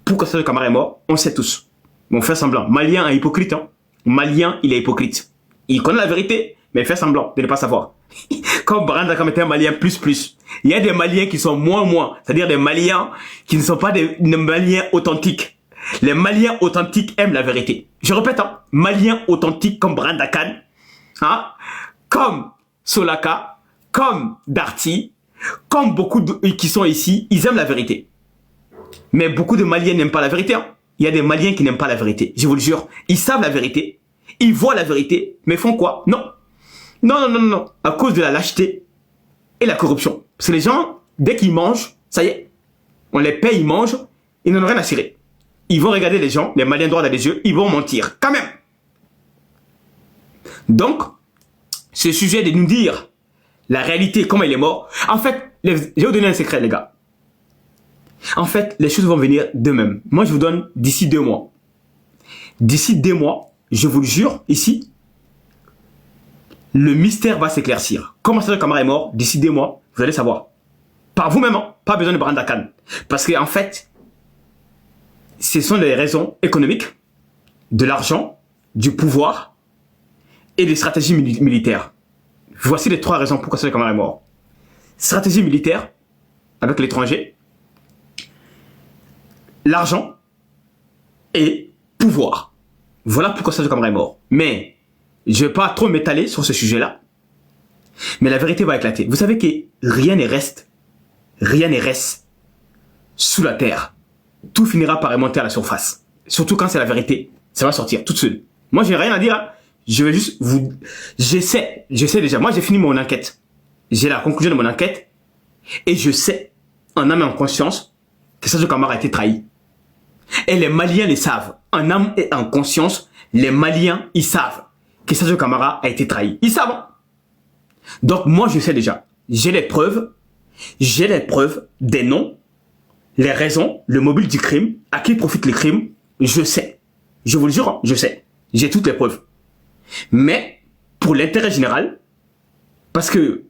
Pourquoi Sadio Camara est mort, on sait tous. Mais on fait semblant. Malien est hypocrite, hein. Malien, il est hypocrite. Il connaît la vérité, mais il fait semblant de ne pas savoir. Comme Brand Akam était un Malien plus. Il y a des Maliens qui sont moins. C'est-à-dire des Maliens qui ne sont pas des Maliens authentiques. Les Maliens authentiques aiment la vérité. Je répète, hein, Maliens authentiques comme Brand Akam, hein, comme Solaka, comme Darty, comme beaucoup qui sont ici, ils aiment la vérité. Mais beaucoup de Maliens n'aiment pas la vérité. Hein. Il y a des Maliens qui n'aiment pas la vérité, je vous le jure. Ils savent la vérité, ils voient la vérité, mais font quoi? Non. À cause de la lâcheté et la corruption. Parce que les gens, dès qu'ils mangent, ça y est, on les paye, ils mangent, ils n'en ont rien à cirer. Ils vont regarder les gens, les Maliens droits dans les yeux, ils vont mentir, quand même. Donc, ce sujet de nous dire la réalité, comment il est mort, en fait, je vais vous donner un secret, les gars. En fait, les choses vont venir d'eux-mêmes. Moi, je vous donne d'ici 2 mois. D'ici 2 mois, je vous le jure, ici, le mystère va s'éclaircir. Comment Sadio Camara est mort, d'ici 2 mois, vous allez savoir. Par vous-même, hein, pas besoin de Brand Akam. Parce qu'en fait, ce sont des raisons économiques, de l'argent, du pouvoir et des stratégies militaires. Voici les 3 raisons pourquoi Sadio Camara est mort. Stratégie militaire avec l'étranger, l'argent et pouvoir. Voilà pourquoi Sadio Camara est mort. Mais je ne vais pas trop m'étaler sur ce sujet-là. Mais la vérité va éclater. Vous savez que rien ne reste sous la terre. Tout finira par remonter à la surface. Surtout quand c'est la vérité. Ça va sortir toute seule. Moi, j'ai rien à dire. Hein. Je vais juste vous... Je sais déjà. Moi, j'ai fini mon enquête. J'ai la conclusion de mon enquête. Et je sais, en âme et en conscience, que Sadio Camara a été trahi. Et les Maliens le savent. En âme et en conscience, les Maliens, ils savent que Sadio Camara a été trahi. Ils savent. Hein. Donc, moi, je sais déjà. J'ai les preuves. J'ai les preuves des noms, les raisons, le mobile du crime, à qui profite le crime, je sais. Je vous le jure, hein, je sais. J'ai toutes les preuves. Mais, pour l'intérêt général, parce que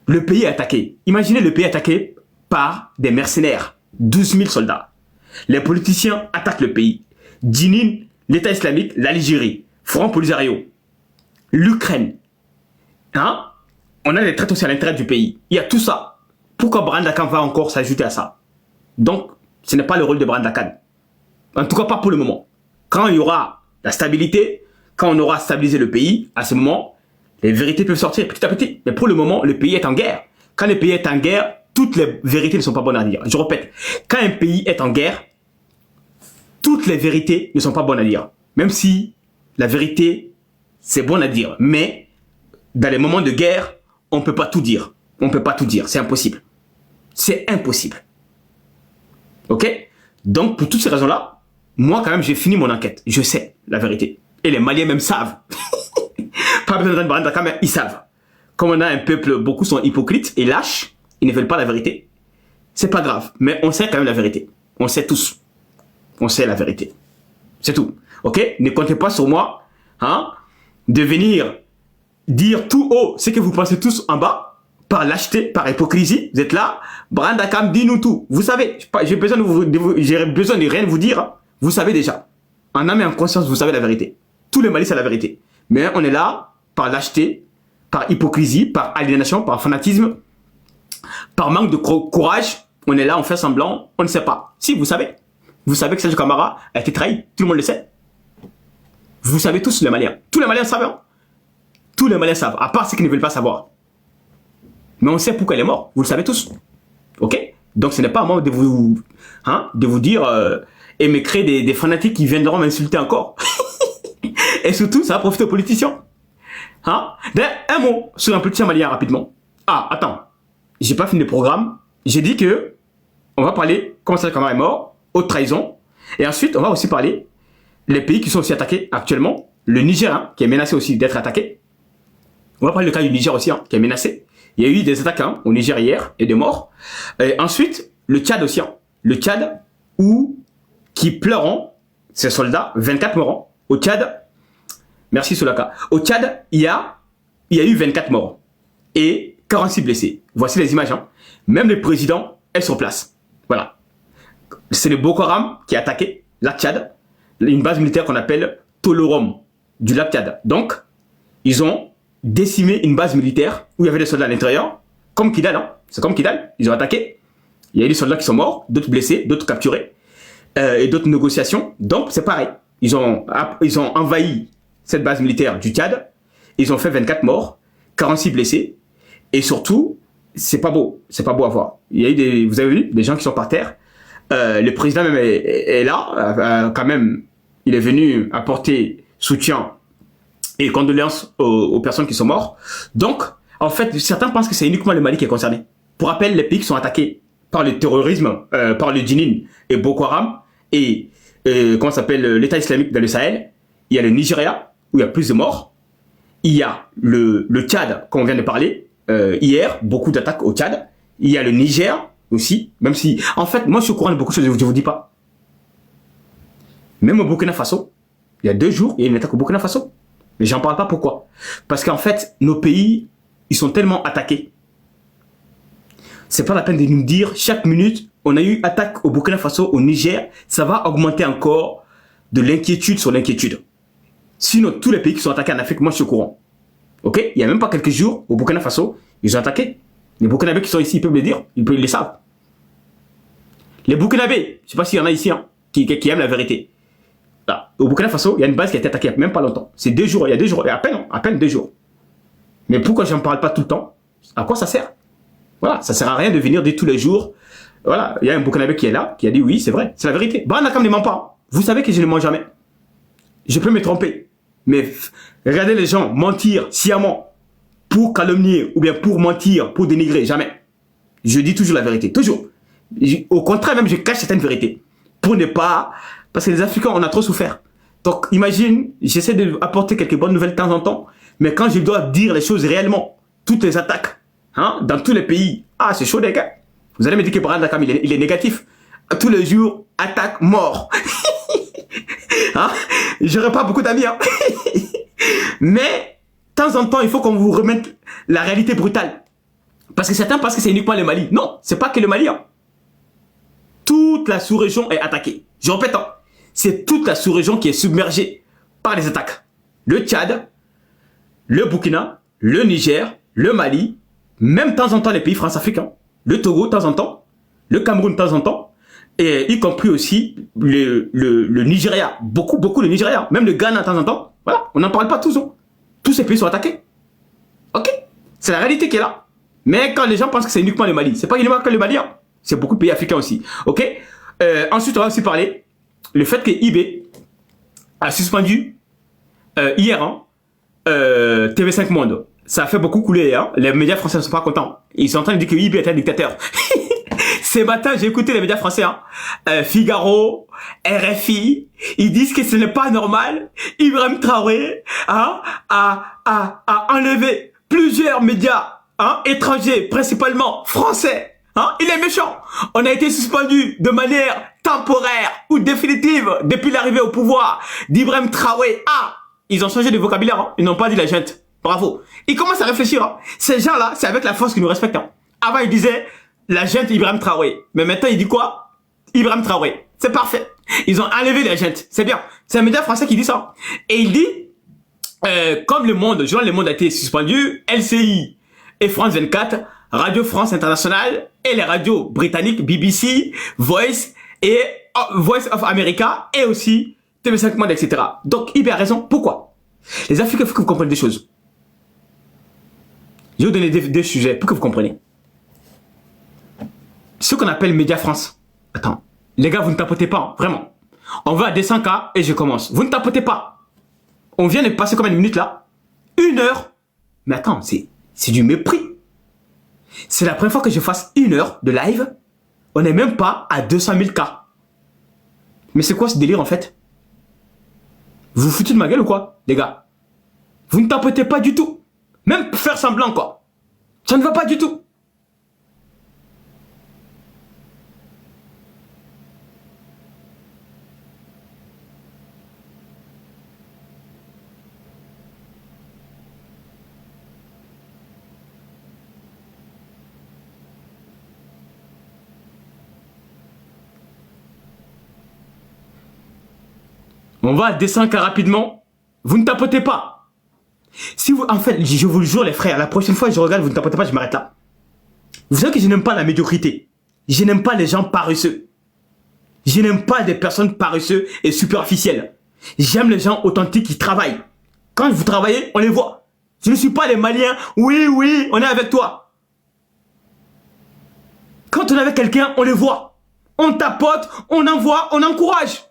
le pays est attaqué. Imaginez le pays attaqué par des mercenaires. 12 000 soldats. Les politiciens attaquent le pays. Djinin, l'État islamique, l'Algérie, Front Polisario, l'Ukraine. Hein? On a des traites aussi à l'intérieur du pays. Il y a tout ça. Pourquoi Brand Akam va encore s'ajouter à ça? Donc, ce n'est pas le rôle de Brand Akam. En tout cas, pas pour le moment. Quand il y aura la stabilité, quand on aura stabilisé le pays, à ce moment, les vérités peuvent sortir petit à petit. Mais pour le moment, le pays est en guerre. Quand le pays est en guerre, toutes les vérités ne sont pas bonnes à dire. Je répète, quand un pays est en guerre, toutes les vérités ne sont pas bonnes à dire. Même si la vérité, c'est bon à dire. Mais, dans les moments de guerre, on ne peut pas tout dire. On ne peut pas tout dire. C'est impossible. C'est impossible. Ok? Donc, pour toutes ces raisons-là, moi, quand même, j'ai fini mon enquête. Je sais la vérité. Et les Maliens même savent. Pas besoin de Brand Akam, mais ils savent. Comme on a un peuple, beaucoup sont hypocrites et lâches, ils ne veulent pas la vérité. C'est pas grave. Mais on sait quand même la vérité. On sait tous. On sait la vérité. C'est tout. Ok? Ne comptez pas sur moi. Hein? de venir dire tout haut ce que vous pensez tous en bas, par lâcheté, par hypocrisie. Vous êtes là, Brandakam, dis-nous tout. Vous savez, j'ai besoin de rien vous dire. Hein. Vous savez déjà. En âme et en conscience, vous savez la vérité. Tous les Mali, c'est la vérité. Mais on est là, par lâcheté, par hypocrisie, par aliénation, par fanatisme, par manque de courage. On est là, on fait semblant, on ne sait pas. Si, vous savez. Vous savez que Serge Camara a été trahi. Tout le monde le sait. Vous savez tous, les Maliens. Tous les Maliens savent. Hein. Tous les Maliens savent, à part ceux qui ne veulent pas savoir. Mais on sait pourquoi elle est morte. Vous le savez tous. Ok? Donc ce n'est pas à moi de vous dire et me créer des fanatiques qui viendront m'insulter encore. Et surtout, ça va profiter aux politiciens. Hein? D'ailleurs, un mot sur un politicien malien rapidement. Ah, attends. J'ai pas fini le programme. J'ai dit que on va parler comment Serge Camara est mort, haute trahison. Et ensuite, on va aussi parler les pays qui sont aussi attaqués actuellement. Le Niger, hein, qui est menacé aussi d'être attaqué. On va parler du cas du Niger aussi, hein, qui est menacé. Il y a eu des attaques hein, au Niger hier et des morts. Et ensuite, le Tchad aussi. Hein. Le Tchad, qui pleurent ces soldats, 24 morts. Au Tchad, merci Solaka. Au Tchad, il y a eu 24 morts et 46 blessés. Voici les images. Hein. Même le président est sur place. Voilà. C'est le Boko Haram qui a attaqué la Tchad, une base militaire qu'on appelle Tolorom du lac Tchad. Donc, ils ont décimé une base militaire où il y avait des soldats à l'intérieur, comme Kidal, hein. C'est comme Kidal, ils ont attaqué. Il y a eu des soldats qui sont morts, d'autres blessés, d'autres capturés, et d'autres négociations. Donc, c'est pareil. Ils ont envahi cette base militaire du Tchad, ils ont fait 24 morts, 46 blessés, et surtout, c'est pas beau à voir. Il y a eu vous avez vu, des gens qui sont par terre. Le président même est là, quand même, il est venu apporter soutien et condoléances aux personnes qui sont mortes. Donc, en fait, certains pensent que c'est uniquement le Mali qui est concerné. Pour rappel, les pays qui sont attaqués par le terrorisme, par le Djinin et Boko Haram, et comment s'appelle l'État islamique dans le Sahel, il y a le Nigeria, où il y a plus de morts. Il y a le Tchad, comme on vient de parler, hier, beaucoup d'attaques au Tchad. Il y a le Niger aussi, même si... En fait, moi, je suis au courant de beaucoup de choses, je ne vous dis pas. Même au Burkina Faso, il y a 2 jours, il y a une attaque au Burkina Faso. Mais j'en parle pas pourquoi. Parce qu'en fait, nos pays, ils sont tellement attaqués. C'est pas la peine de nous dire, chaque minute, on a eu attaque au Burkina Faso, au Niger, ça va augmenter encore de l'inquiétude sur l'inquiétude. Sinon, tous les pays qui sont attaqués en Afrique, moi je suis au courant. Ok? Il n'y a même pas quelques jours, au Burkina Faso, ils ont attaqué. Les Burkinabés qui sont ici, ils peuvent le dire, ils le savent. Les Burkinabés, je ne sais pas s'il y en a ici, hein, qui aiment la vérité. Là, au Burkina Faso, il y a une base qui a été attaquée il n'y a même pas longtemps. C'est 2 jours, il y a 2 jours, à peine 2 jours. Mais pourquoi je n'en parle pas tout le temps? À quoi ça sert? Voilà, ça sert à rien de venir dire tous les jours. Voilà, il y a un Burkinabé qui est là, qui a dit oui, c'est vrai, c'est la vérité. Brandakam ne ment pas. Vous savez que je ne mens jamais. Je peux me tromper. Mais regardez les gens mentir sciemment pour calomnier ou bien pour mentir, pour dénigrer, jamais. Je dis toujours la vérité, toujours. Au contraire, même je cache certaines vérités pour ne pas... Parce que les Africains, on a trop souffert. Donc imagine, j'essaie d'apporter quelques bonnes nouvelles de temps en temps, mais quand je dois dire les choses réellement, toutes les attaques, hein, dans tous les pays, ah c'est chaud les gars. Vous allez me dire que Brandakam, il est négatif. Tous les jours, attaque, mort. Hein? J'aurais pas beaucoup d'amis. Hein? Mais, de temps en temps, il faut qu'on vous remette la réalité brutale. Parce que certains pensent que c'est uniquement le Mali. Non, c'est pas que le Mali. Hein. Toute la sous-région est attaquée. Je répète, hein, c'est toute la sous-région qui est submergée par les attaques. Le Tchad, le Burkina, le Niger, le Mali, même de temps en temps les pays france-africains, le Togo de temps en temps, le Cameroun de temps en temps, et y compris aussi le Nigeria, beaucoup le Nigeria, même le Ghana de temps en temps. Voilà, on n'en parle pas tous. Hein. Tous ces pays sont attaqués. Ok, c'est la réalité qui est là. Mais quand les gens pensent que c'est uniquement le Mali, c'est pas uniquement que le Mali, hein. C'est beaucoup de pays africains aussi. Ok. Ensuite, on va aussi parler le fait que IB a suspendu hier hein, TV5 Monde. Ça a fait beaucoup couler. Hein. Les médias français ne sont pas contents. Ils sont en train de dire que IB est un dictateur. Ce matin, j'ai écouté les médias français, hein. Figaro, RFI, ils disent que ce n'est pas normal. Ibrahim Traoré hein, a enlevé plusieurs médias hein, étrangers, principalement français. Hein, il est méchant. On a été suspendu de manière temporaire ou définitive depuis l'arrivée au pouvoir d'Ibrahim Traoré. Ah, Ils ont changé de vocabulaire. Hein. Ils n'ont pas dit la junte. Bravo. Ils commencent à réfléchir. Hein. Ces gens-là, c'est avec la force qu'ils nous respectent. Hein. Avant, ils disaient la junte Ibrahim Traoré. Mais maintenant, il dit quoi? Ibrahim Traoré. C'est parfait. Ils ont enlevé la junte. C'est bien. C'est un média français qui dit ça. Et il dit, comme le Monde, journal Le Monde a été suspendu, LCI et France 24, Radio France Internationale et les radios britanniques, BBC, Voice et Voice of America et aussi TV5 Monde, etc. Donc, il a raison. Pourquoi? Les Africains, il faut que vous compreniez des choses. Je vais vous donner deux sujets pour que vous compreniez. Ce qu'on appelle Média France. Attends. Les gars, vous ne tapotez pas, hein, vraiment. On va à 200K et je commence. Vous ne tapotez pas. On vient de passer combien de minutes là? 1 heure. Mais attends, c'est du mépris. C'est la première fois que je fasse 1 heure de live. On n'est même pas à 200 000 K. Mais c'est quoi ce délire en fait? Vous vous foutez de ma gueule ou quoi, les gars? Vous ne tapotez pas du tout. Même pour faire semblant quoi. Ça ne va pas du tout. On va à 200K rapidement. Vous ne tapotez pas. Si vous, en fait, je vous le jure les frères, la prochaine fois que je regarde, vous ne tapotez pas, je m'arrête là. Vous savez que je n'aime pas la médiocrité. Je n'aime pas les gens paresseux. Je n'aime pas des personnes paresseuses et superficielles. J'aime les gens authentiques qui travaillent. Quand vous travaillez, on les voit. Je ne suis pas les Maliens. Oui, oui, on est avec toi. Quand on est avec quelqu'un, on les voit. On tapote, on envoie, on encourage.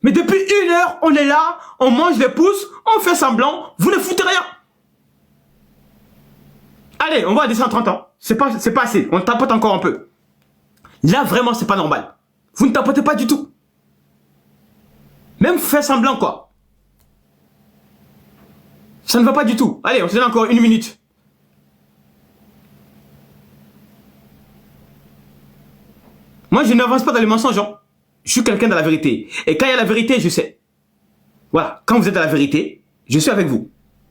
Mais depuis 1 heure, on est là, on mange les pouces, on fait semblant, vous ne foutez rien. Allez, on va à 230 ans. C'est pas assez, on tapote encore un peu. Là, vraiment, c'est pas normal. Vous ne tapotez pas du tout. Même faire semblant, quoi. Ça ne va pas du tout. Allez, on se donne encore 1 minute. Moi, je n'avance pas dans les mensonges. Hein. Je suis quelqu'un de la vérité. Et quand il y a la vérité, je sais. Voilà, quand vous êtes dans la vérité, je suis avec vous.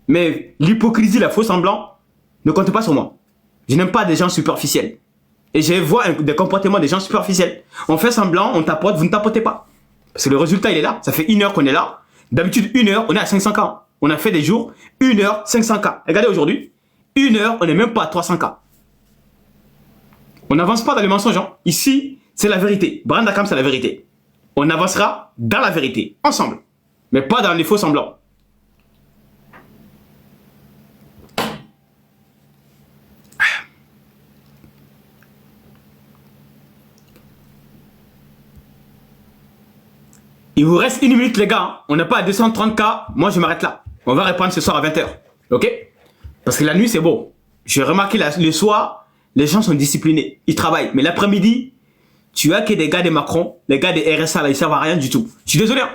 Mais l'hypocrisie, la faux semblant, ne comptez pas sur moi. Je n'aime pas des gens superficiels. Et je vois des comportements des gens superficiels. On fait semblant, on tapote, vous ne tapotez pas. Parce que le résultat, il est là. Ça fait 1 heure qu'on est là. D'habitude, 1 heure, on est à 500K. On a fait des jours, 1 heure, 500K. Regardez aujourd'hui, 1 heure, on n'est même pas à 300K. On n'avance pas dans les mensonges. Hein. Ici, c'est la vérité. Brandakam, c'est la vérité. On avancera dans la vérité, ensemble. Mais pas dans les faux semblants. Il vous reste 1 minute, les gars. On n'est pas à 230K. Moi, je m'arrête là. On va reprendre ce soir à 20h. Ok? Parce que la nuit, c'est beau. J'ai remarqué le soir, les gens sont disciplinés. Ils travaillent. Mais l'après-midi, tu as que des gars de Macron, les gars de RSA, là, ils servent à rien du tout. Je suis désolé. Hein.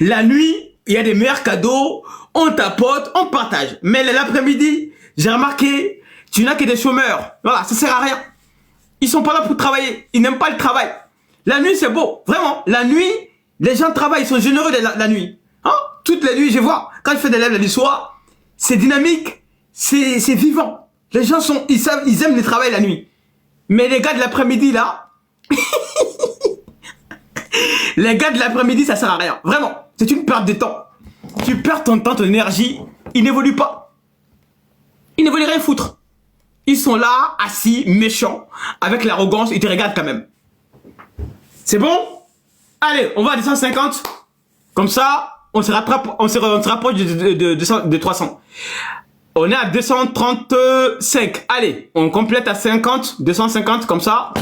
La nuit, il y a des meilleurs cadeaux. On tapote, on partage. Mais l'après-midi, j'ai remarqué, tu n'as que des chômeurs. Voilà, ça sert à rien. Ils sont pas là pour travailler. Ils n'aiment pas le travail. La nuit, c'est beau. Vraiment. La nuit, les gens travaillent. Ils sont généreux la nuit. Hein? Toutes les nuits, je vois. Quand je fais des lives le soir, c'est dynamique. C'est vivant. Les gens ils aiment le travail la nuit. Mais les gars de l'après-midi, là, les gars de l'après-midi, ça sert à rien. Vraiment. C'est une perte de temps. Tu perds ton temps, ton énergie. Ils n'évoluent pas. Ils ne veulent rien foutre. Ils sont là, assis, méchants, avec l'arrogance. Ils te regardent quand même. C'est bon? Allez, on va à 250. Comme ça, on se rapproche de 300. On est à 235. Allez, on complète à 50, 250, comme ça.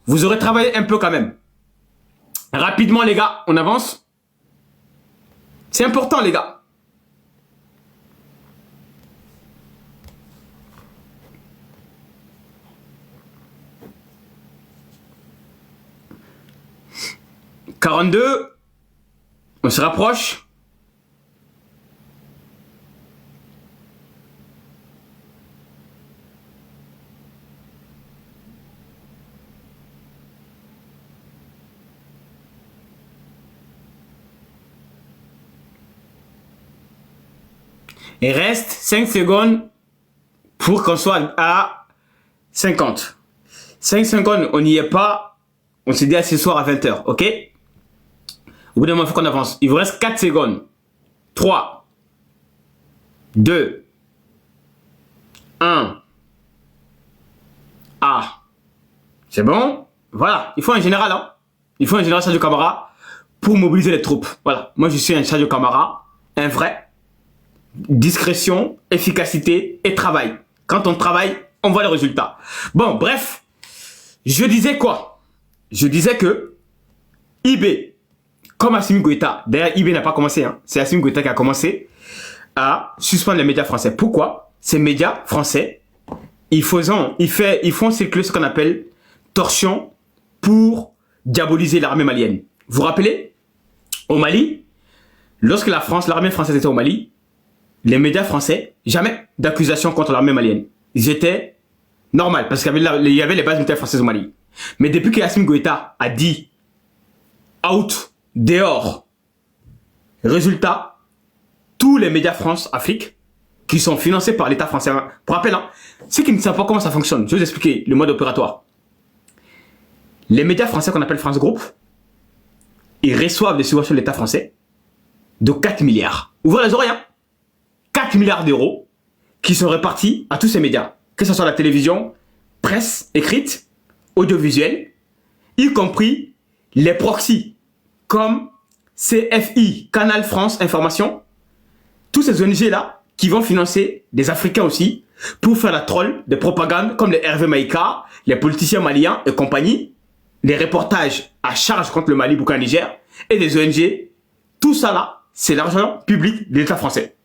Vous aurez travaillé un peu quand même. Rapidement, les gars, on avance. C'est important, les gars. « 42. On se rapproche. Il reste 5 secondes pour qu'on soit à 50. 5 secondes, on n'y est pas. On se dit à ce soir à 20h, ok? Au bout d'un moment, il faut qu'on avance. Il vous reste 4 secondes. 3, 2, 1. Ah. C'est bon? Voilà. Il faut un général, hein? Il faut un général Sadio Camara pour mobiliser les troupes. Voilà. Moi, je suis un Sadio Camara, un vrai. Discrétion, efficacité et travail. Quand on travaille, on voit les résultats. Bon, bref. Je disais quoi? Je disais que IB, comme Assimi Goïta, d'ailleurs IB n'a pas commencé, hein, c'est Assimi Goïta qui a commencé à suspendre les médias français. Pourquoi? Ces médias français, ils font circuler ce qu'on appelle torsion pour diaboliser l'armée malienne. Vous vous rappelez? Au Mali, lorsque l'armée française était au Mali, les médias français, jamais d'accusation contre l'armée malienne. Ils étaient normal, parce qu'il y avait les bases militaires françaises au Mali. Mais depuis que Assimi Goïta a dit out, dehors, résultat, tous les médias France-Afrique qui sont financés par l'État français, pour rappel, hein, ceux qui ne savent pas comment ça fonctionne, je vais vous expliquer le mode opératoire. Les médias français qu'on appelle France Group, ils reçoivent des subventions de l'État français de 4 milliards. Ouvrez les oreilles, hein. 4 milliards d'euros qui sont répartis à tous ces médias. Que ce soit la télévision, presse écrite, audiovisuelle, y compris les proxys, comme CFI, Canal France Information, tous ces ONG-là qui vont financer des Africains aussi pour faire la troll des propagandes comme les Hervé Maïka, les politiciens maliens et compagnie, les reportages à charge contre le Mali, Burkina, Niger et des ONG. Tout ça là, c'est l'argent public de l'État français.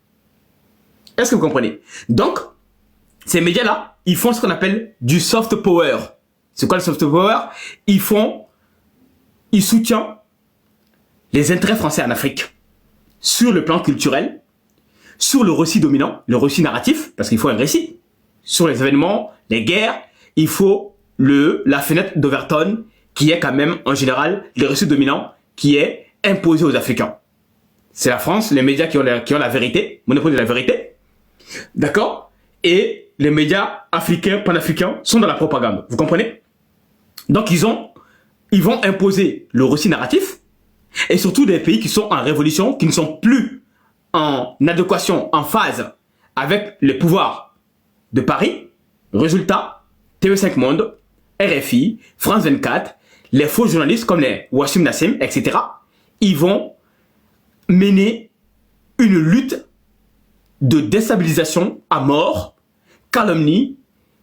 Est-ce que vous comprenez? Donc, ces médias-là, ils font ce qu'on appelle du soft power. C'est quoi le soft power? Ils soutiennent les intérêts français en Afrique sur le plan culturel, sur le récit dominant, le récit narratif, parce qu'il faut un récit, sur les événements, les guerres, il faut la fenêtre d'Overton, qui est quand même, en général, le récit dominant qui est imposé aux Africains. C'est la France, les médias qui ont la vérité, monopole de la vérité, d'accord? Et les médias africains, panafricains sont dans la propagande. Vous comprenez? Donc, ils vont imposer le récit narratif, et surtout des pays qui sont en révolution, qui ne sont plus en adéquation, en phase avec les pouvoirs de Paris. Résultat, TV5 Monde, RFI, France 24, les faux journalistes comme les Wassim Nassim, etc. Ils vont mener une lutte de déstabilisation à mort, calomnie,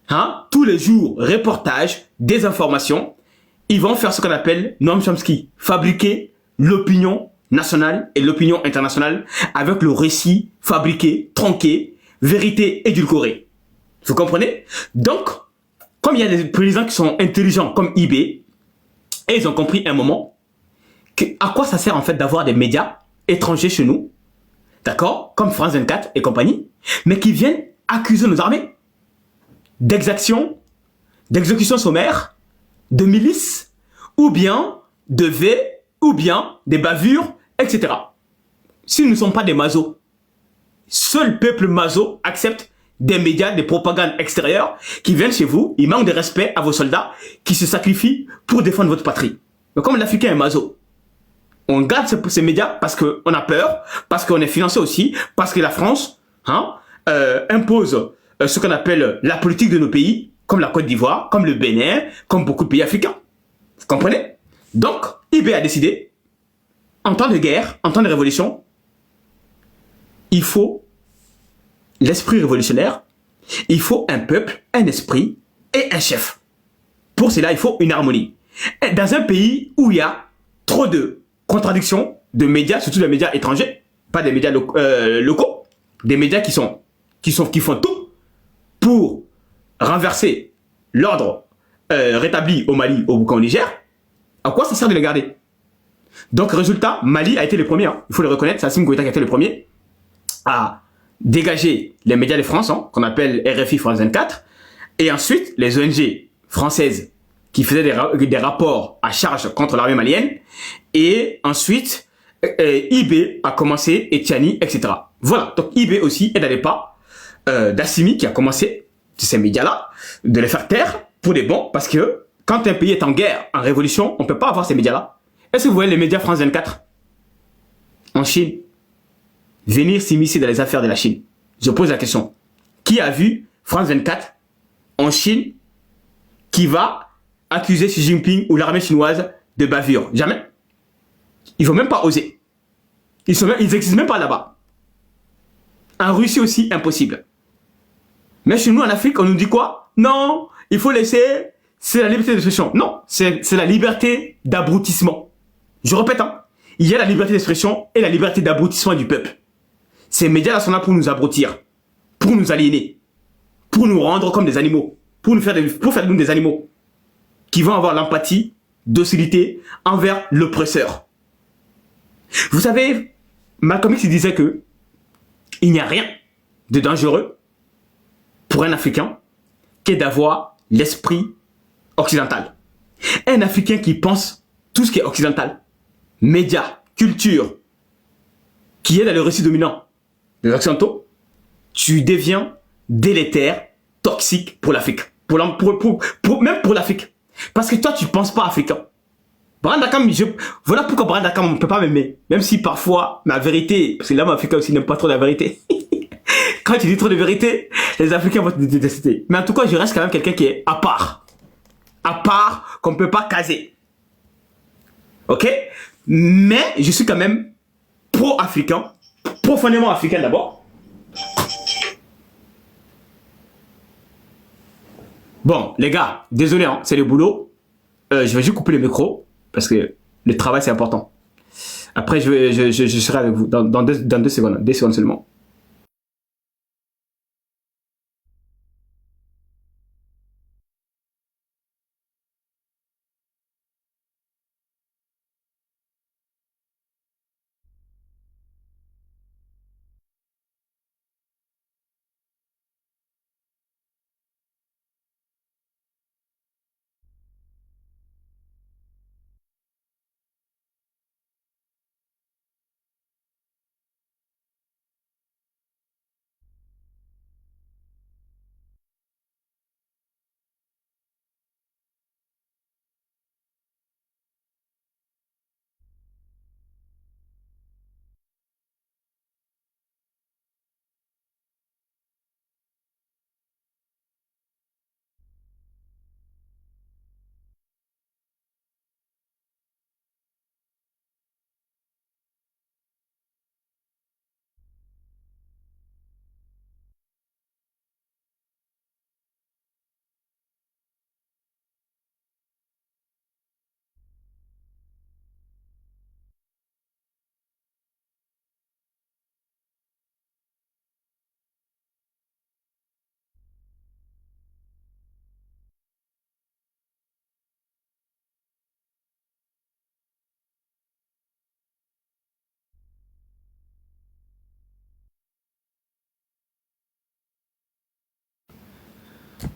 hein, tous les jours, reportages, désinformation. Ils vont faire ce qu'on appelle Noam Chomsky, fabriquer l'opinion nationale et l'opinion internationale avec le récit fabriqué, tronqué, vérité édulcorée. Vous comprenez? Donc, comme il y a des présidents qui sont intelligents comme IB, et ils ont compris un moment à quoi ça sert en fait d'avoir des médias étrangers chez nous, d'accord, comme France 24 et compagnie, mais qui viennent accuser nos armées d'exaction, d'exécution sommaire, de milices, ou bien de V, ou bien des bavures, etc. Si nous ne sommes pas des mazos, seul peuple mazo accepte des médias, des propagandes extérieures qui viennent chez vous, ils manquent de respect à vos soldats qui se sacrifient pour défendre votre patrie. Mais comme l'Africain est mazo, on garde ces médias parce qu'on a peur, parce qu'on est financé aussi, parce que la France impose ce qu'on appelle la politique de nos pays, comme la Côte d'Ivoire, comme le Bénin, comme beaucoup de pays africains. Vous comprenez? Donc, IB a décidé, en temps de guerre, en temps de révolution, il faut l'esprit révolutionnaire, il faut un peuple, un esprit et un chef. Pour cela, il faut une harmonie. Et dans un pays où il y a trop de contradictions de médias, surtout des médias étrangers, pas des médias locaux, des médias qui font tout pour renverser l'ordre rétabli au Mali, au Burkina, au Niger, à quoi ça sert de les garder? Donc, résultat, Mali a été le premier, hein, il faut le reconnaître, c'est Assimi Goïta qui a été le premier à dégager les médias de France, hein, qu'on appelle RFI France 24, et ensuite les ONG françaises qui faisaient des rapports à charge contre l'armée malienne, et ensuite IB a commencé, Etiani, etc. Voilà, donc IB aussi est dans les pas d'Assimi qui a commencé ces médias-là, de les faire taire pour des bons, parce que quand un pays est en guerre, en révolution, on ne peut pas avoir ces médias-là. Est-ce que vous voyez les médias France 24 en Chine venir s'immiscer dans les affaires de la Chine? Je pose la question. Qui a vu France 24 en Chine qui va accuser Xi Jinping ou l'armée chinoise de bavure? Jamais. Il ne faut même pas oser. Ils n'existent même pas là-bas. En Russie aussi, impossible. Mais chez nous, en Afrique, on nous dit quoi? Non, il faut laisser... C'est la liberté d'expression. Non, c'est la liberté d'abrutissement. Je répète, hein, il y a la liberté d'expression et la liberté d'abrutissement du peuple. Ces médias-là sont là pour nous abrutir, pour nous aliéner, pour nous rendre comme des animaux, pour faire de nous des animaux qui vont avoir l'empathie, docilité envers l'oppresseur. Vous savez, Malcolm X disait que il n'y a rien de dangereux pour un Africain qu'est d'avoir l'esprit occidental. Un Africain qui pense tout ce qui est occidental, médias, culture, qui est dans le récit dominant des Occidentaux, tu deviens délétère, toxique pour l'Afrique. Même pour l'Afrique. Parce que toi, tu ne penses pas africain. Brandakam, voilà pourquoi Brandakam, on ne peut pas m'aimer. Même si parfois, ma vérité, parce que l'homme africain aussi n'aime pas trop la vérité. Quand tu dis trop de vérité, les Africains vont te détester. Mais en tout cas, je reste quand même quelqu'un qui est à part. À part, qu'on ne peut pas caser. Ok? Mais je suis quand même pro-africain. Profondément africain d'abord. Bon, les gars, désolé, hein, c'est le boulot. Je vais juste couper le micro parce que le travail, c'est important. Après, je serai avec vous dans 2 secondes. 2 secondes seulement.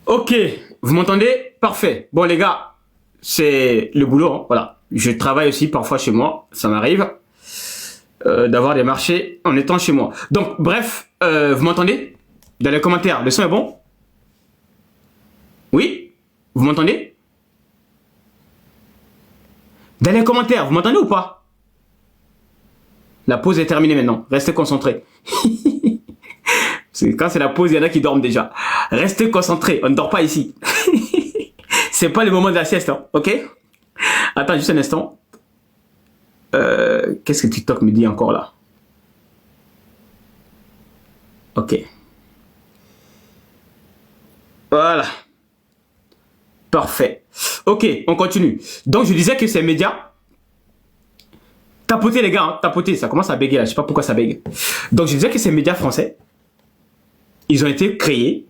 Ok, vous m'entendez? Parfait. Bon les gars, c'est le boulot, hein, voilà. Je travaille aussi parfois chez moi, ça m'arrive d'avoir des marchés en étant chez moi. Donc bref, vous m'entendez? Dans les commentaires, le son est bon? Oui? Vous m'entendez? Dans les commentaires, vous m'entendez ou pas? La pause est terminée maintenant, restez concentrés. Quand c'est la pause, il y en a qui dorment déjà. Restez concentrés, on ne dort pas ici. C'est pas le moment de la sieste, hein, ok? Attends juste un instant. Qu'est-ce que TikTok me dit encore là? Ok. Voilà. Parfait. Ok, on continue. Donc je disais que ces médias... Tapotez les gars, hein, tapotez, ça commence à bégayer là, je sais pas pourquoi ça bégaye. Donc je disais que ces médias français, ils ont été créés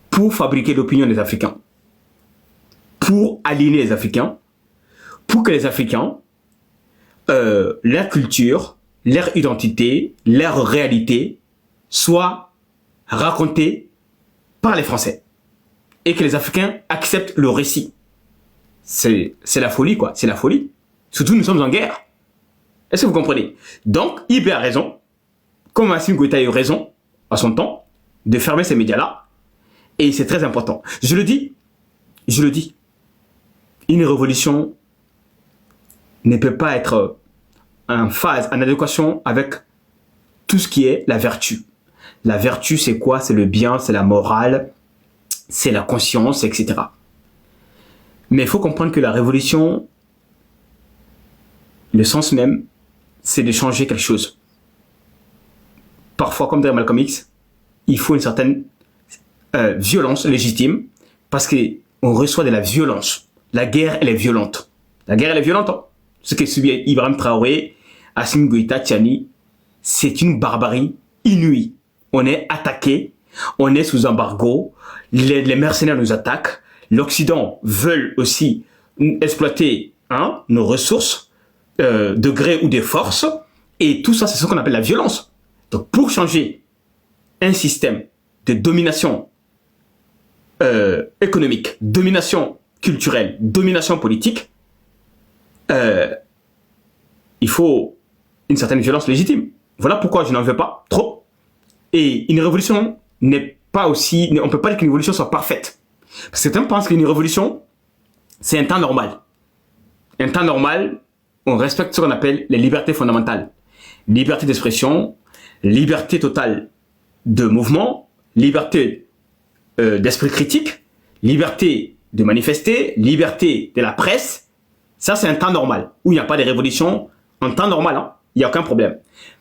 pour fabriquer l'opinion des Africains, pour aligner les Africains, pour que les Africains, leur culture, leur identité, leur réalité soient racontées par les Français et que les Africains acceptent le récit. C'est la folie quoi, c'est la folie. Surtout nous sommes en guerre. Est-ce que vous comprenez? Donc, IB a raison, comme Assimi Goïta a eu raison, à son temps, de fermer ces médias-là. Et c'est très important. Je le dis, une révolution ne peut pas être en phase, en adéquation avec tout ce qui est la vertu. La vertu, c'est quoi? C'est le bien, c'est la morale, c'est la conscience, etc. Mais il faut comprendre que la révolution, le sens même, c'est de changer quelque chose. Parfois, comme dirait Malcolm X, il faut une certaine violence légitime parce qu'on reçoit de la violence. La guerre, elle est violente. La guerre, elle est violente. Hein. Ce que subit Ibrahim Traoré, Assimi Goïta, Tiani, c'est une barbarie inouïe. On est attaqué, on est sous embargo, les mercenaires nous attaquent, l'Occident veut aussi exploiter nos ressources de gré ou de force, et tout ça, c'est ce qu'on appelle la violence. Donc, pour changer un système de domination économique, domination culturelle, domination politique, il faut une certaine violence légitime. Voilà pourquoi je n'en veux pas trop. Et une révolution n'est pas aussi... On ne peut pas dire qu'une révolution soit parfaite. Parce que certains pensent qu'une révolution, c'est un temps normal. Un temps normal, on respecte ce qu'on appelle les libertés fondamentales. Liberté d'expression, liberté totale de mouvement, liberté d'esprit critique, liberté de manifester, liberté de la presse. Ça, c'est un temps normal, où il n'y a pas de révolution en temps normal. Hein, il n'y a aucun problème.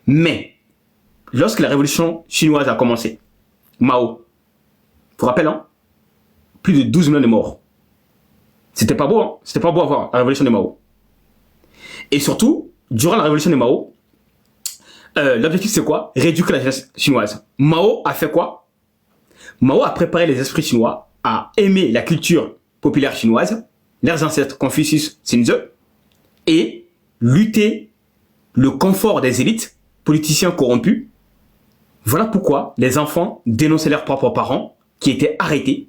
Mais, lorsque la révolution chinoise a commencé, Mao, vous vous rappelez, hein, plus de 12 millions de morts. C'était pas beau, hein, c'était pas beau à voir, la révolution de Mao. Et surtout, durant la révolution de Mao, l'objectif c'est quoi? Rééduquer la jeunesse chinoise. Mao a fait quoi? Mao a préparé les esprits chinois à aimer la culture populaire chinoise, leurs ancêtres Confucius, Sun Tzu, et lutter le confort des élites, politiciens corrompus. Voilà pourquoi les enfants dénonçaient leurs propres parents qui étaient arrêtés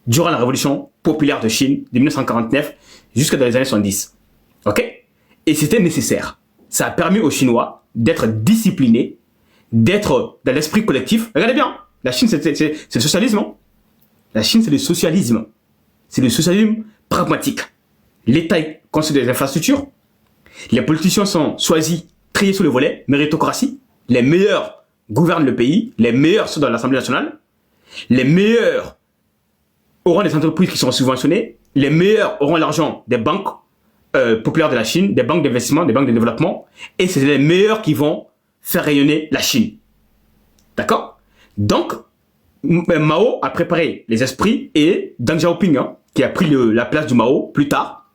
durant la révolution populaire de Chine de 1949 jusqu'à dans les années 70. Ok? Et c'était nécessaire. Ça a permis aux Chinois d'être disciplinés, d'être dans l'esprit collectif. Regardez bien, la Chine c'est le socialisme. Hein? La Chine c'est le socialisme. C'est le socialisme pragmatique. L'État construit des infrastructures. Les politiciens sont choisis, triés sur le volet, méritocratie. Les meilleurs gouvernent le pays. Les meilleurs sont dans l'Assemblée nationale. Les meilleurs auront des entreprises qui seront subventionnées. Les meilleurs auront l'argent des banques populaires de la Chine, des banques d'investissement, des banques de développement. Et c'est les meilleurs qui vont faire rayonner la Chine. D'accord? Donc, Mao a préparé les esprits et Deng Xiaoping, hein, qui a pris la place du Mao plus tard,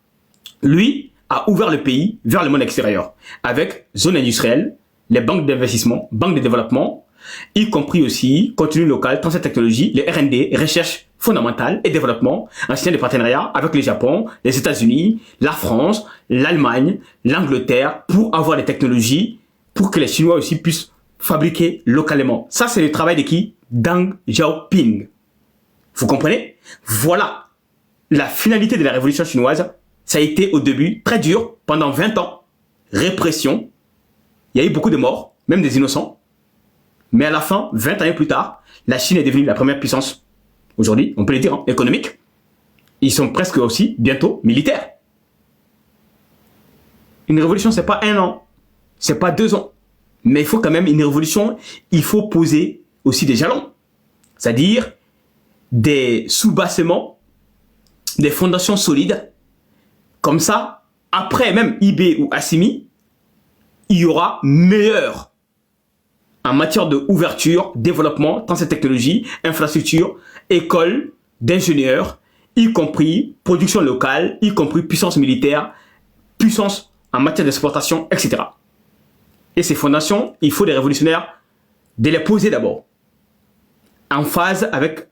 lui a ouvert le pays vers le monde extérieur avec zone industrielle, les banques d'investissement, banques de développement, y compris aussi contenu local, transfert de technologie, les R&D, recherche fondamentale et développement, en signant des partenariats avec le Japon, les États-Unis, la France, l'Allemagne, l'Angleterre, pour avoir des technologies, pour que les Chinois aussi puissent fabriquer localement. Ça, c'est le travail de qui? Deng Xiaoping. Vous comprenez? Voilà. La finalité de la révolution chinoise, ça a été au début très dur, pendant 20 ans. Répression. Il y a eu beaucoup de morts, même des innocents. Mais à la fin, 20 années plus tard, la Chine est devenue la première puissance, aujourd'hui, on peut le dire, hein, économique. Ils sont presque aussi, bientôt, militaires. Une révolution, c'est pas 1 an, c'est pas 2 ans. Mais il faut quand même, une révolution, il faut poser aussi des jalons. C'est-à-dire des soubassements, des fondations solides. Comme ça, après même IB ou Assimi, il y aura meilleur en matière d'ouverture, développement, transfert de technologie, infrastructure, école d'ingénieurs, y compris production locale, y compris puissance militaire, puissance en matière d'exportation, etc. Et ces fondations, il faut des révolutionnaires de les poser d'abord, en phase avec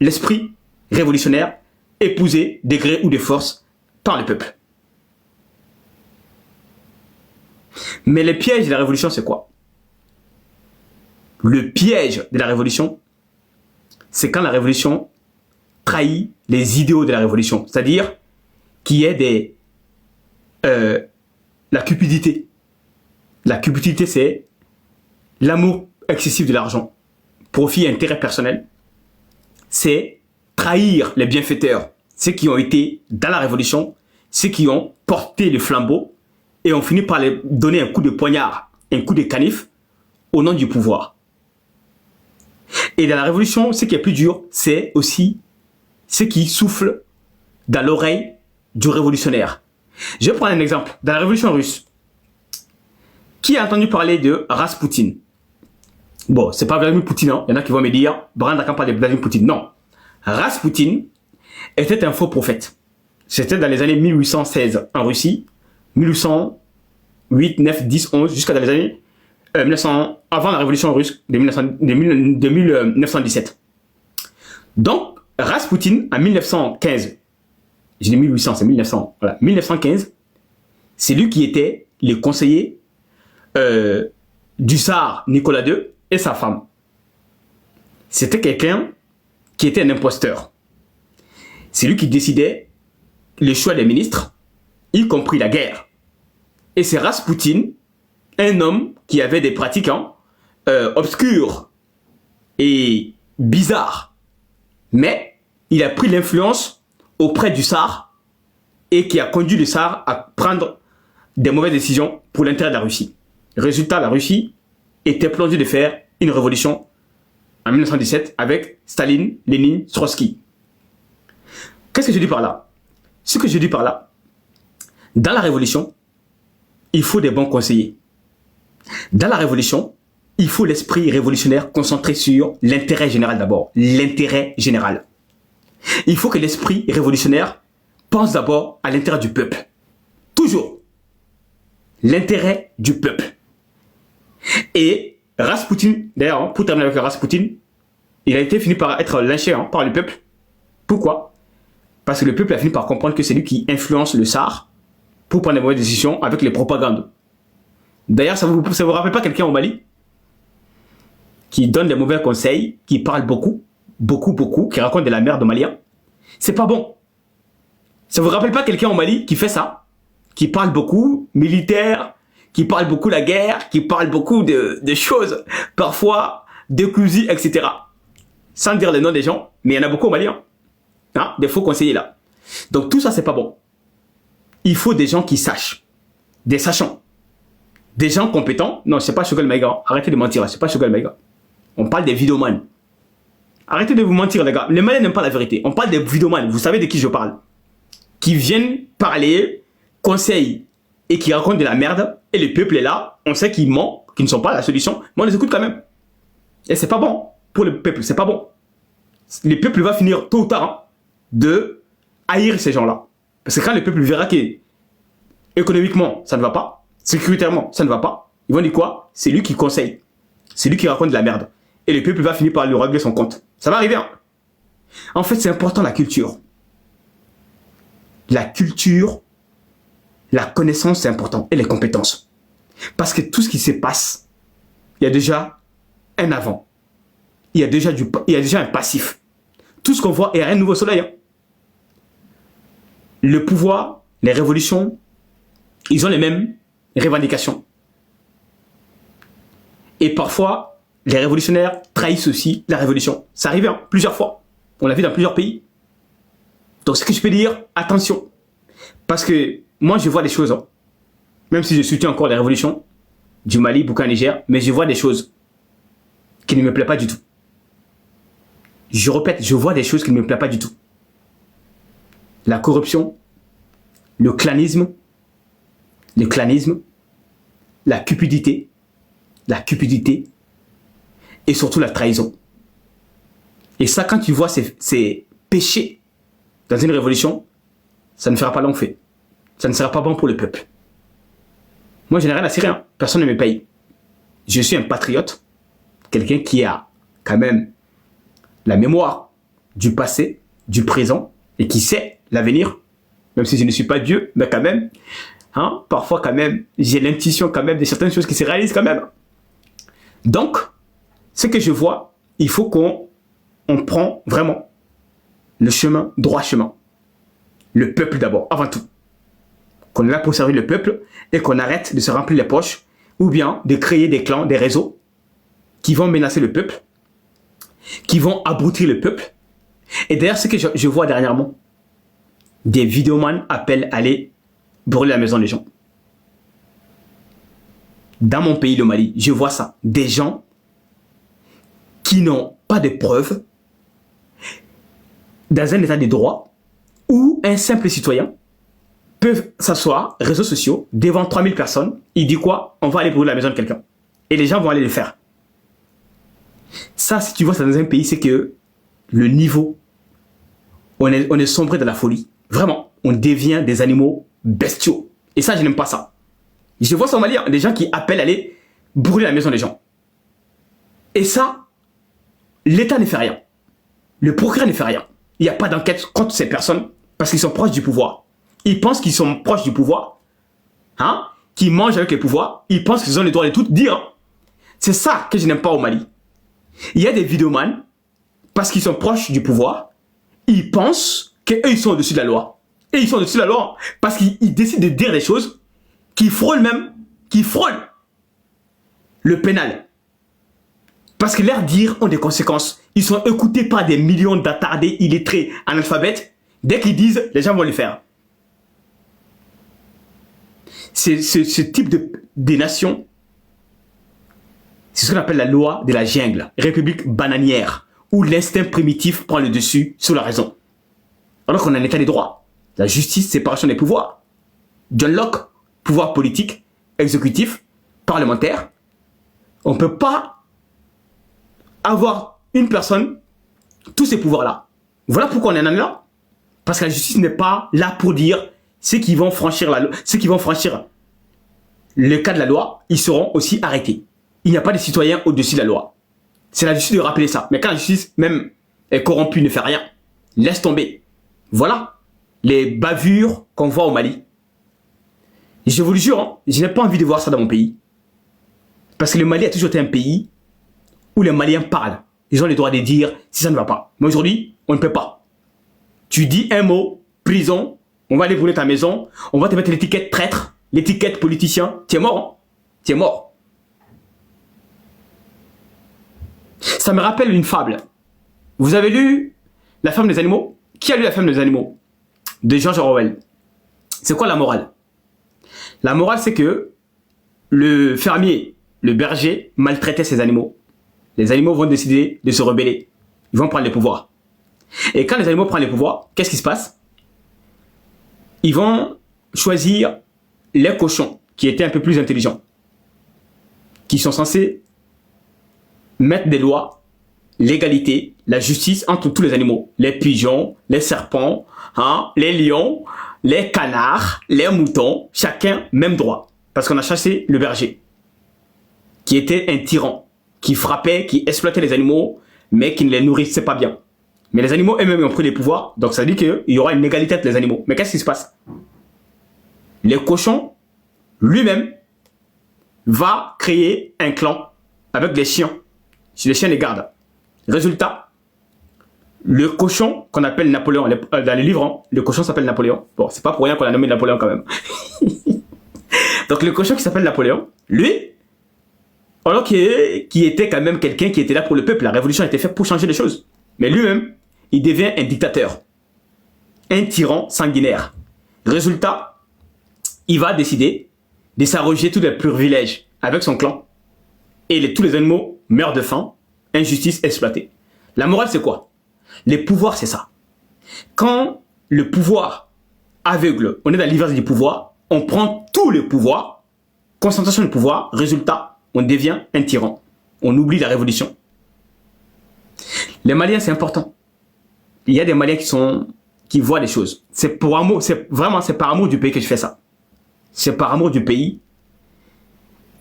l'esprit révolutionnaire, épouser des gré ou des forces par le peuple. Mais le piège de la révolution, c'est quoi? Le piège de la révolution, c'est quand la révolution trahit les idéaux de la révolution. C'est-à-dire qu'il y ait la cupidité. La cupidité, c'est l'amour excessif de l'argent, profit et intérêt personnel. C'est trahir les bienfaiteurs, ceux qui ont été dans la révolution, ceux qui ont porté le flambeau et ont fini par les donner un coup de poignard, un coup de canif au nom du pouvoir. Et dans la révolution, ce qui est plus dur, c'est aussi ceux qui soufflent dans l'oreille du révolutionnaire. Je vais prendre un exemple. Dans la révolution russe, qui a entendu parler de Rasputin? Bon, c'est pas Vladimir Poutine, hein. Il y en a qui vont me dire, Brand Dakan parle de Vladimir Poutine. Non. Rasputin était un faux prophète. C'était dans les années 1816 en Russie, 1808, 9, 10, 11, jusqu'à dans les années 1900, avant la révolution russe de 1917. Donc, Rasputin, en 1915, je dis 1800, c'est 1900, voilà, 1915, c'est lui qui était le conseiller du tsar Nicolas II et sa femme. C'était quelqu'un qui était un imposteur. C'est lui qui décidait le choix des ministres, y compris la guerre. Et c'est Rasputin, un homme qui avait des pratiques obscures et bizarres. Mais il a pris l'influence auprès du tsar et qui a conduit le tsar à prendre des mauvaises décisions pour l'intérêt de la Russie. Résultat, la Russie était plongée de faire une révolution en 1917 avec Staline, Lénine, Trotsky. Qu'est-ce que je dis par là? Ce que je dis par là, dans la révolution, il faut des bons conseillers. Dans la révolution, il faut l'esprit révolutionnaire concentré sur l'intérêt général d'abord. L'intérêt général. Il faut que l'esprit révolutionnaire pense d'abord à l'intérêt du peuple. Toujours. L'intérêt du peuple. Et Rasputin, d'ailleurs, pour terminer avec Rasputin, il a été fini par être lynché par le peuple. Pourquoi? Parce que le peuple a fini par comprendre que c'est lui qui influence le tsar pour prendre des mauvaises décisions avec les propagandes. D'ailleurs, ça vous rappelle pas quelqu'un au Mali qui donne des mauvais conseils, qui parle beaucoup, qui raconte de la merde aux Maliens? C'est pas bon. Ça vous rappelle pas quelqu'un au Mali qui fait ça? Qui parle beaucoup, militaire, qui parle beaucoup de la guerre, qui parle beaucoup de choses, parfois déclusives, etc. Sans dire les noms des gens, mais il y en a beaucoup au Mali. Des faux conseillers là. Donc tout ça, c'est pas bon. Il faut des gens qui sachent, des sachants, des gens compétents. Non, c'est pas Shogun Maïga. Arrêtez de mentir, c'est pas Shogun Maïga. On parle des vidéomans. Arrêtez de vous mentir, les gars. Les Maliens n'aiment pas la vérité. On parle des vidéomans. Vous savez de qui je parle? Qui viennent parler, conseillent et qui racontent de la merde. Et le peuple est là. On sait qu'ils mentent, qu'ils ne sont pas la solution. Mais on les écoute quand même. Et c'est pas bon pour le peuple. C'est pas bon. Le peuple va finir tôt ou tard de haïr ces gens-là. Parce que quand le peuple verra que économiquement, ça ne va pas, sécuritairement, ça ne va pas, ils vont dire quoi? C'est lui qui conseille. C'est lui qui raconte de la merde. Et le peuple va finir par lui régler son compte. Ça va arriver. En fait, c'est important la culture. La culture, la connaissance, c'est important. Et les compétences. Parce que tout ce qui se passe, il y a déjà un avant. Il y a déjà un passif. Tout ce qu'on voit est un nouveau soleil. Le pouvoir, les révolutions, ils ont les mêmes revendications. Et parfois, les révolutionnaires trahissent aussi la révolution. Ça arrive plusieurs fois. On l'a vu dans plusieurs pays. Donc, ce que je peux dire, attention. Parce que moi, je vois des choses. Même si je soutiens encore les révolutions du Mali, Burkina, Niger, mais je vois des choses qui ne me plaisent pas du tout. Je répète, je vois des choses qui ne me plaisent pas du tout. La corruption, le clanisme, la cupidité, et surtout la trahison. Et ça, quand tu vois ces péchés dans une révolution, ça ne fera pas long fait. Ça ne sera pas bon pour le peuple. Moi, je n'ai rien à cirer. Personne ne me paye. Je suis un patriote, quelqu'un qui a quand même la mémoire du passé, du présent, et qui sait l'avenir, même si je ne suis pas Dieu, mais quand même, parfois quand même, j'ai l'intuition quand même de certaines choses qui se réalisent quand même. Donc, ce que je vois, il faut qu'on prend vraiment le chemin, droit chemin. Le peuple d'abord, avant tout. Qu'on est là pour servir le peuple et qu'on arrête de se remplir les poches ou bien de créer des clans, des réseaux qui vont menacer le peuple, qui vont abrutir le peuple. Et d'ailleurs, ce que je vois dernièrement, des vidéomans appellent à aller brûler la maison des gens. Dans mon pays, le Mali, je vois ça. Des gens qui n'ont pas de preuves dans un état de droit où un simple citoyen peut s'asseoir, réseaux sociaux, devant 3000 personnes, il dit quoi? On va aller brûler la maison de quelqu'un. Et les gens vont aller le faire. Ça, si tu vois ça dans un pays, c'est que le niveau, on est sombré dans la folie. Vraiment, on devient des animaux bestiaux. Et ça, je n'aime pas ça. Je vois ça au Mali, des gens qui appellent à aller brûler la maison des gens. Et ça, l'État ne fait rien. Le procureur ne fait rien. Il n'y a pas d'enquête contre ces personnes parce qu'ils sont proches du pouvoir. Ils pensent qu'ils sont proches du pouvoir, hein, qu'ils mangent avec le pouvoir. Ils pensent qu'ils ont le droit de tout dire. C'est ça que je n'aime pas au Mali. Il y a des vidéomans, parce qu'ils sont proches du pouvoir, ils pensent qu'eux, ils sont au-dessus de la loi. Et ils sont au-dessus de la loi parce qu'ils décident de dire des choses qui frôlent le pénal. Parce que leurs dires ont des conséquences. Ils sont écoutés par des millions d'attardés, illettrés, analphabètes. Dès qu'ils disent, les gens vont le faire. C'est ce type de nation, c'est ce qu'on appelle la loi de la jungle, république bananière, où l'instinct primitif prend le dessus sur la raison. Alors qu'on a un état de droit, la justice, séparation des pouvoirs. John Locke, pouvoir politique, exécutif, parlementaire. On ne peut pas avoir une personne, tous ces pouvoirs-là. Voilà pourquoi on en est là. Parce que la justice n'est pas là pour dire ceux qui vont franchir le cas de la loi, ils seront aussi arrêtés. Il n'y a pas de citoyens au-dessus de la loi. C'est la justice de rappeler ça. Mais quand la justice même est corrompue, ne fait rien, laisse tomber. Voilà les bavures qu'on voit au Mali. Je vous le jure, hein, je n'ai pas envie de voir ça dans mon pays. Parce que le Mali a toujours été un pays où les Maliens parlent. Ils ont le droit de dire si ça ne va pas. Mais aujourd'hui, on ne peut pas. Tu dis un mot, prison, on va aller brûler ta maison, on va te mettre l'étiquette traître, l'étiquette politicien. Tu es mort, hein? Tu es mort. Ça me rappelle une fable. Vous avez lu La ferme des animaux? Qui a lu La ferme des animaux? De George Orwell. C'est quoi la morale? La morale, c'est que le fermier, le berger, maltraitait ses animaux. Les animaux vont décider de se rebeller. Ils vont prendre le pouvoir. Et quand les animaux prennent le pouvoir, qu'est-ce qui se passe? Ils vont choisir les cochons, qui étaient un peu plus intelligents, qui sont censés mettre des lois, l'égalité, la justice entre tous les animaux. Les pigeons, les serpents, hein, les lions, les canards, les moutons, chacun même droit. Parce qu'on a chassé le berger, qui était un tyran, qui frappait, qui exploitait les animaux, mais qui ne les nourrissait pas bien. Mais les animaux eux-mêmes ont pris les pouvoirs, donc ça veut dire qu'il y aura une égalité entre les animaux. Mais qu'est-ce qui se passe? Les cochons, lui-même, va créer un clan avec des chiens. Les chiens les gardent. Résultat, le cochon qu'on appelle Napoléon, dans les livres, hein, le cochon s'appelle Napoléon. Bon, c'est pas pour rien qu'on l'a nommé Napoléon quand même. Donc le cochon qui s'appelle Napoléon, lui, alors qui était quand même quelqu'un qui était là pour le peuple, la révolution a été faite pour changer les choses. Mais lui-même, il devient un dictateur, un tyran sanguinaire. Résultat, il va décider de s'arroger tous les privilèges avec son clan. Et tous les animaux meurent de faim, injustice exploitée. La morale, c'est quoi? Les pouvoirs, c'est ça. Quand le pouvoir aveugle, on est dans l'inverse du pouvoir, on prend tout le pouvoir, concentration du pouvoir, résultat, on devient un tyran. On oublie la révolution. Les Maliens, c'est important. Il y a des Maliens qui voient les choses. C'est pour amour, c'est par amour du pays que je fais ça. C'est par amour du pays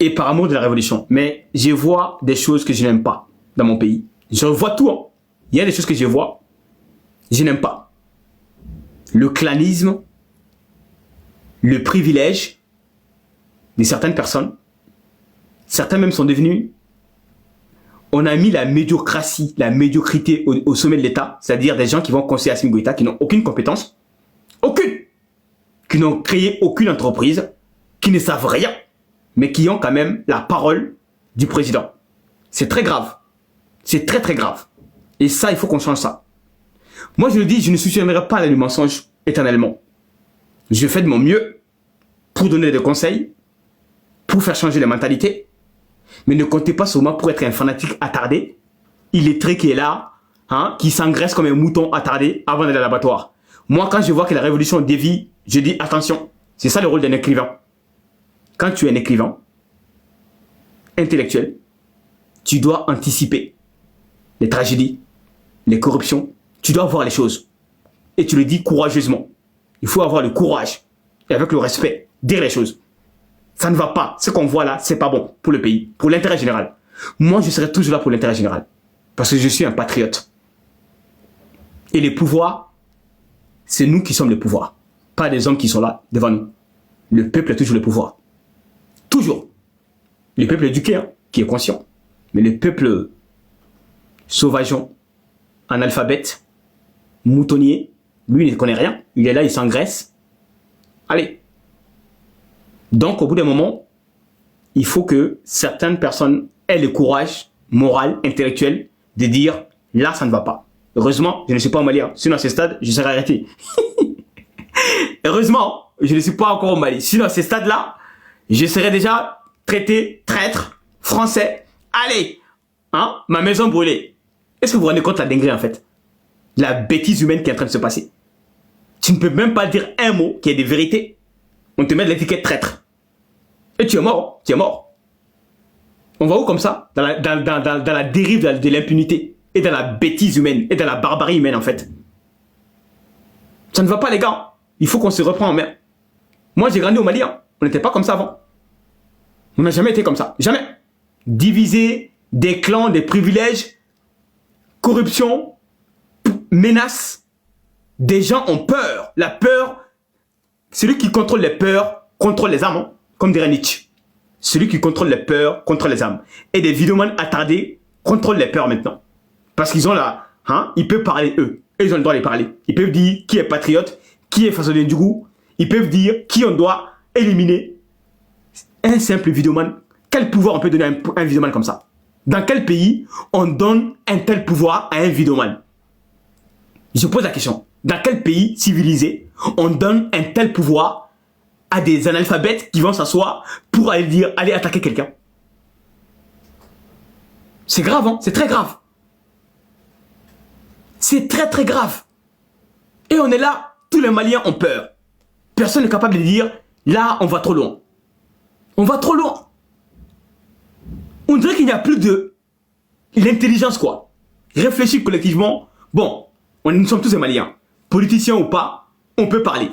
et par amour de la révolution. Mais je vois des choses que je n'aime pas dans mon pays. Je vois tout. Hein. Il y a des choses que je vois, je n'aime pas. Le clanisme, le privilège de certaines personnes. Certains même sont devenus... On a mis la médiocratie, la médiocrité au sommet de l'État, c'est-à-dire des gens qui vont conseiller Assimi Goïta, qui n'ont aucune compétence, aucune, qui n'ont créé aucune entreprise, qui ne savent rien. mais qui ont quand même la parole du président. C'est très grave. C'est très très grave. Et ça, il faut qu'on change ça. Moi, je le dis, je ne soutiendrai pas le mensonge éternellement. Je fais de mon mieux pour donner des conseils, pour faire changer les mentalités, mais ne comptez pas sur moi pour être un fanatique attardé, illettré qui est là, hein, qui s'engraisse comme un mouton attardé avant d'aller à l'abattoir. Moi, quand je vois que la révolution dévie, je dis attention, c'est ça le rôle d'un écrivain. Quand tu es un écrivain intellectuel, tu dois anticiper les tragédies, les corruptions, tu dois voir les choses. Et tu le dis courageusement. Il faut avoir le courage et avec le respect, dire les choses. Ça ne va pas. Ce qu'on voit là, c'est pas bon pour le pays, pour l'intérêt général. Moi, je serai toujours là pour l'intérêt général. Parce que je suis un patriote. Et les pouvoirs, c'est nous qui sommes les pouvoirs. Pas des hommes qui sont là devant nous. Le peuple est toujours le pouvoir. Toujours. Le peuple éduqué, hein, qui est conscient. Mais le peuple sauvageon, analphabète, moutonnier, lui, il ne connaît rien. Il est là, il s'engraisse. Allez. Donc, au bout d'un moment, il faut que certaines personnes aient le courage moral, intellectuel, de dire, là, ça ne va pas. Heureusement, je ne suis pas au Mali. Sinon, à ce stade, je serais arrêté. Heureusement, je ne suis pas encore au Mali. Sinon, à ce stade-là, je serais déjà traité traître, français. Allez, hein, ma maison brûlée. Est-ce que vous vous rendez compte de la dinguerie, en fait? La bêtise humaine qui est en train de se passer. Tu ne peux même pas dire un mot qui est de vérité. On te met de l'étiquette traître. Et tu es mort. Tu es mort. On va où comme ça? Dans la dérive de l'impunité. Et dans la bêtise humaine. Et dans la barbarie humaine, en fait. Ça ne va pas, les gars. Il faut qu'on se reprenne en main. Moi, j'ai grandi au Mali. Hein. On n'était pas comme ça avant. On n'a jamais été comme ça. Jamais. Diviser des clans, des privilèges, corruption, menaces. Des gens ont peur. La peur, celui qui contrôle les peurs, contrôle les âmes. Hein, comme dirait Nietzsche. Celui qui contrôle les peurs, contrôle les âmes. Et des vidéomans attardés contrôlent les peurs maintenant. Parce qu'ils ont là, hein, ils peuvent parler eux. Et ils ont le droit de parler. Ils peuvent dire qui est patriote, qui est Faso Ndiougou. Ils peuvent dire qui on doit éliminer. Un simple vidéoman. Quel pouvoir on peut donner à un vidéoman comme ça? Dans quel pays on donne un tel pouvoir à un vidéoman? Je pose la question. Dans quel pays civilisé on donne un tel pouvoir à des analphabètes qui vont s'asseoir pour aller dire, aller attaquer quelqu'un? C'est grave, hein? C'est très grave. C'est très très grave. Et on est là, tous les Maliens ont peur. Personne n'est capable de dire, là, on va trop loin. On va trop loin. On dirait qu'il n'y a plus de l'intelligence, quoi. Réfléchir collectivement. Bon, nous sommes tous des Maliens. Politiciens ou pas, on peut parler.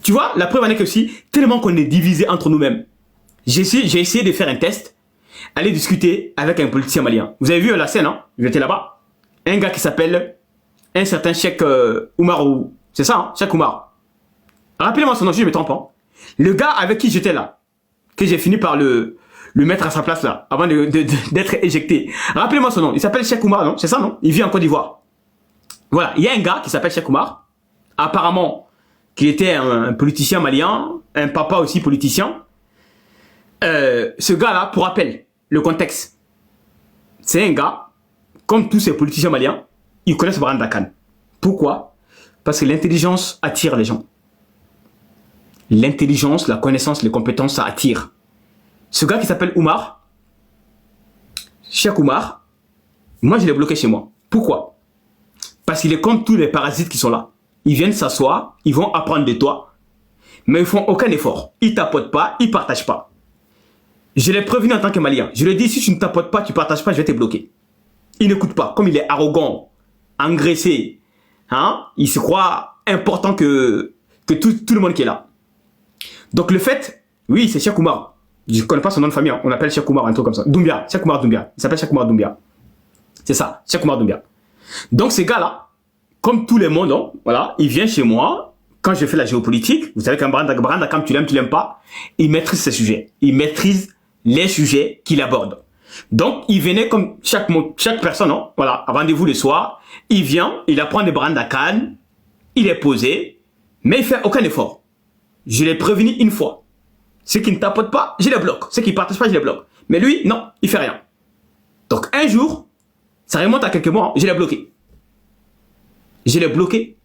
Tu vois, la preuve en est que aussi, tellement qu'on est divisé entre nous-mêmes. J'ai essayé de faire un test, aller discuter avec un politicien malien. Vous avez vu la scène, hein? J'étais là-bas. Un gars qui s'appelle un certain Cheikh Oumar. C'est ça, hein? Cheikh Oumar. Rappelez-moi son nom, si je me trompe pas. Le gars avec qui j'étais là, que j'ai fini par le mettre à sa place là, avant d'être éjecté. Rappelez-moi son nom. Il s'appelle Cheikh Oumar, non? C'est ça, non? Il vit en Côte d'Ivoire. Voilà. Il y a un gars qui s'appelle Cheikh Oumar. Apparemment, qui était un politicien malien, un papa aussi politicien. Ce gars-là, pour rappel, le contexte, c'est un gars, comme tous ces politiciens maliens, ils connaissent Branda Kane. Pourquoi? Parce que l'intelligence attire les gens. L'intelligence, la connaissance, les compétences, ça attire. Ce gars qui s'appelle Oumar, Cheikh Oumar, moi je l'ai bloqué chez moi. Pourquoi? Parce qu'il est comme tous les parasites qui sont là. Ils viennent s'asseoir, ils vont apprendre de toi, mais ils font aucun effort. Ils tapotent pas, ils partagent pas. Je l'ai prévenu en tant que Malien. Je lui ai dit, si tu ne tapotes pas, tu partages pas, je vais te bloquer. Il n'écoute pas. Comme il est arrogant, engraissé, hein, il se croit important que tout le monde qui est là. Donc le fait, oui, c'est Cheikh Oumar. Je ne connais pas son nom de famille, hein. On appelle Cheikh Oumar, un truc comme ça. Doumbia, Cheikh Oumar Doumbia. Il s'appelle Cheikh Oumar Doumbia. C'est ça, Cheikh Oumar Doumbia. Donc ces gars-là, comme tout le monde, hein, voilà, il vient chez moi, quand je fais la géopolitique, vous savez qu'un Branda, quand tu l'aimes pas, il maîtrise ses sujets. Il maîtrise les sujets qu'il aborde. Donc, il venait comme chaque personne, hein, voilà, rendez-vous le soir, il vient, il apprend des Branda Kane, il est posé, mais il fait aucun effort. Je l'ai prévenu une fois. Ceux qui ne tapotent pas, je les bloque. Ceux qui ne partagent pas, je les bloque. Mais lui, non, il fait rien. Donc un jour, ça remonte à quelques mois, je l'ai bloqué. Je l'ai bloqué.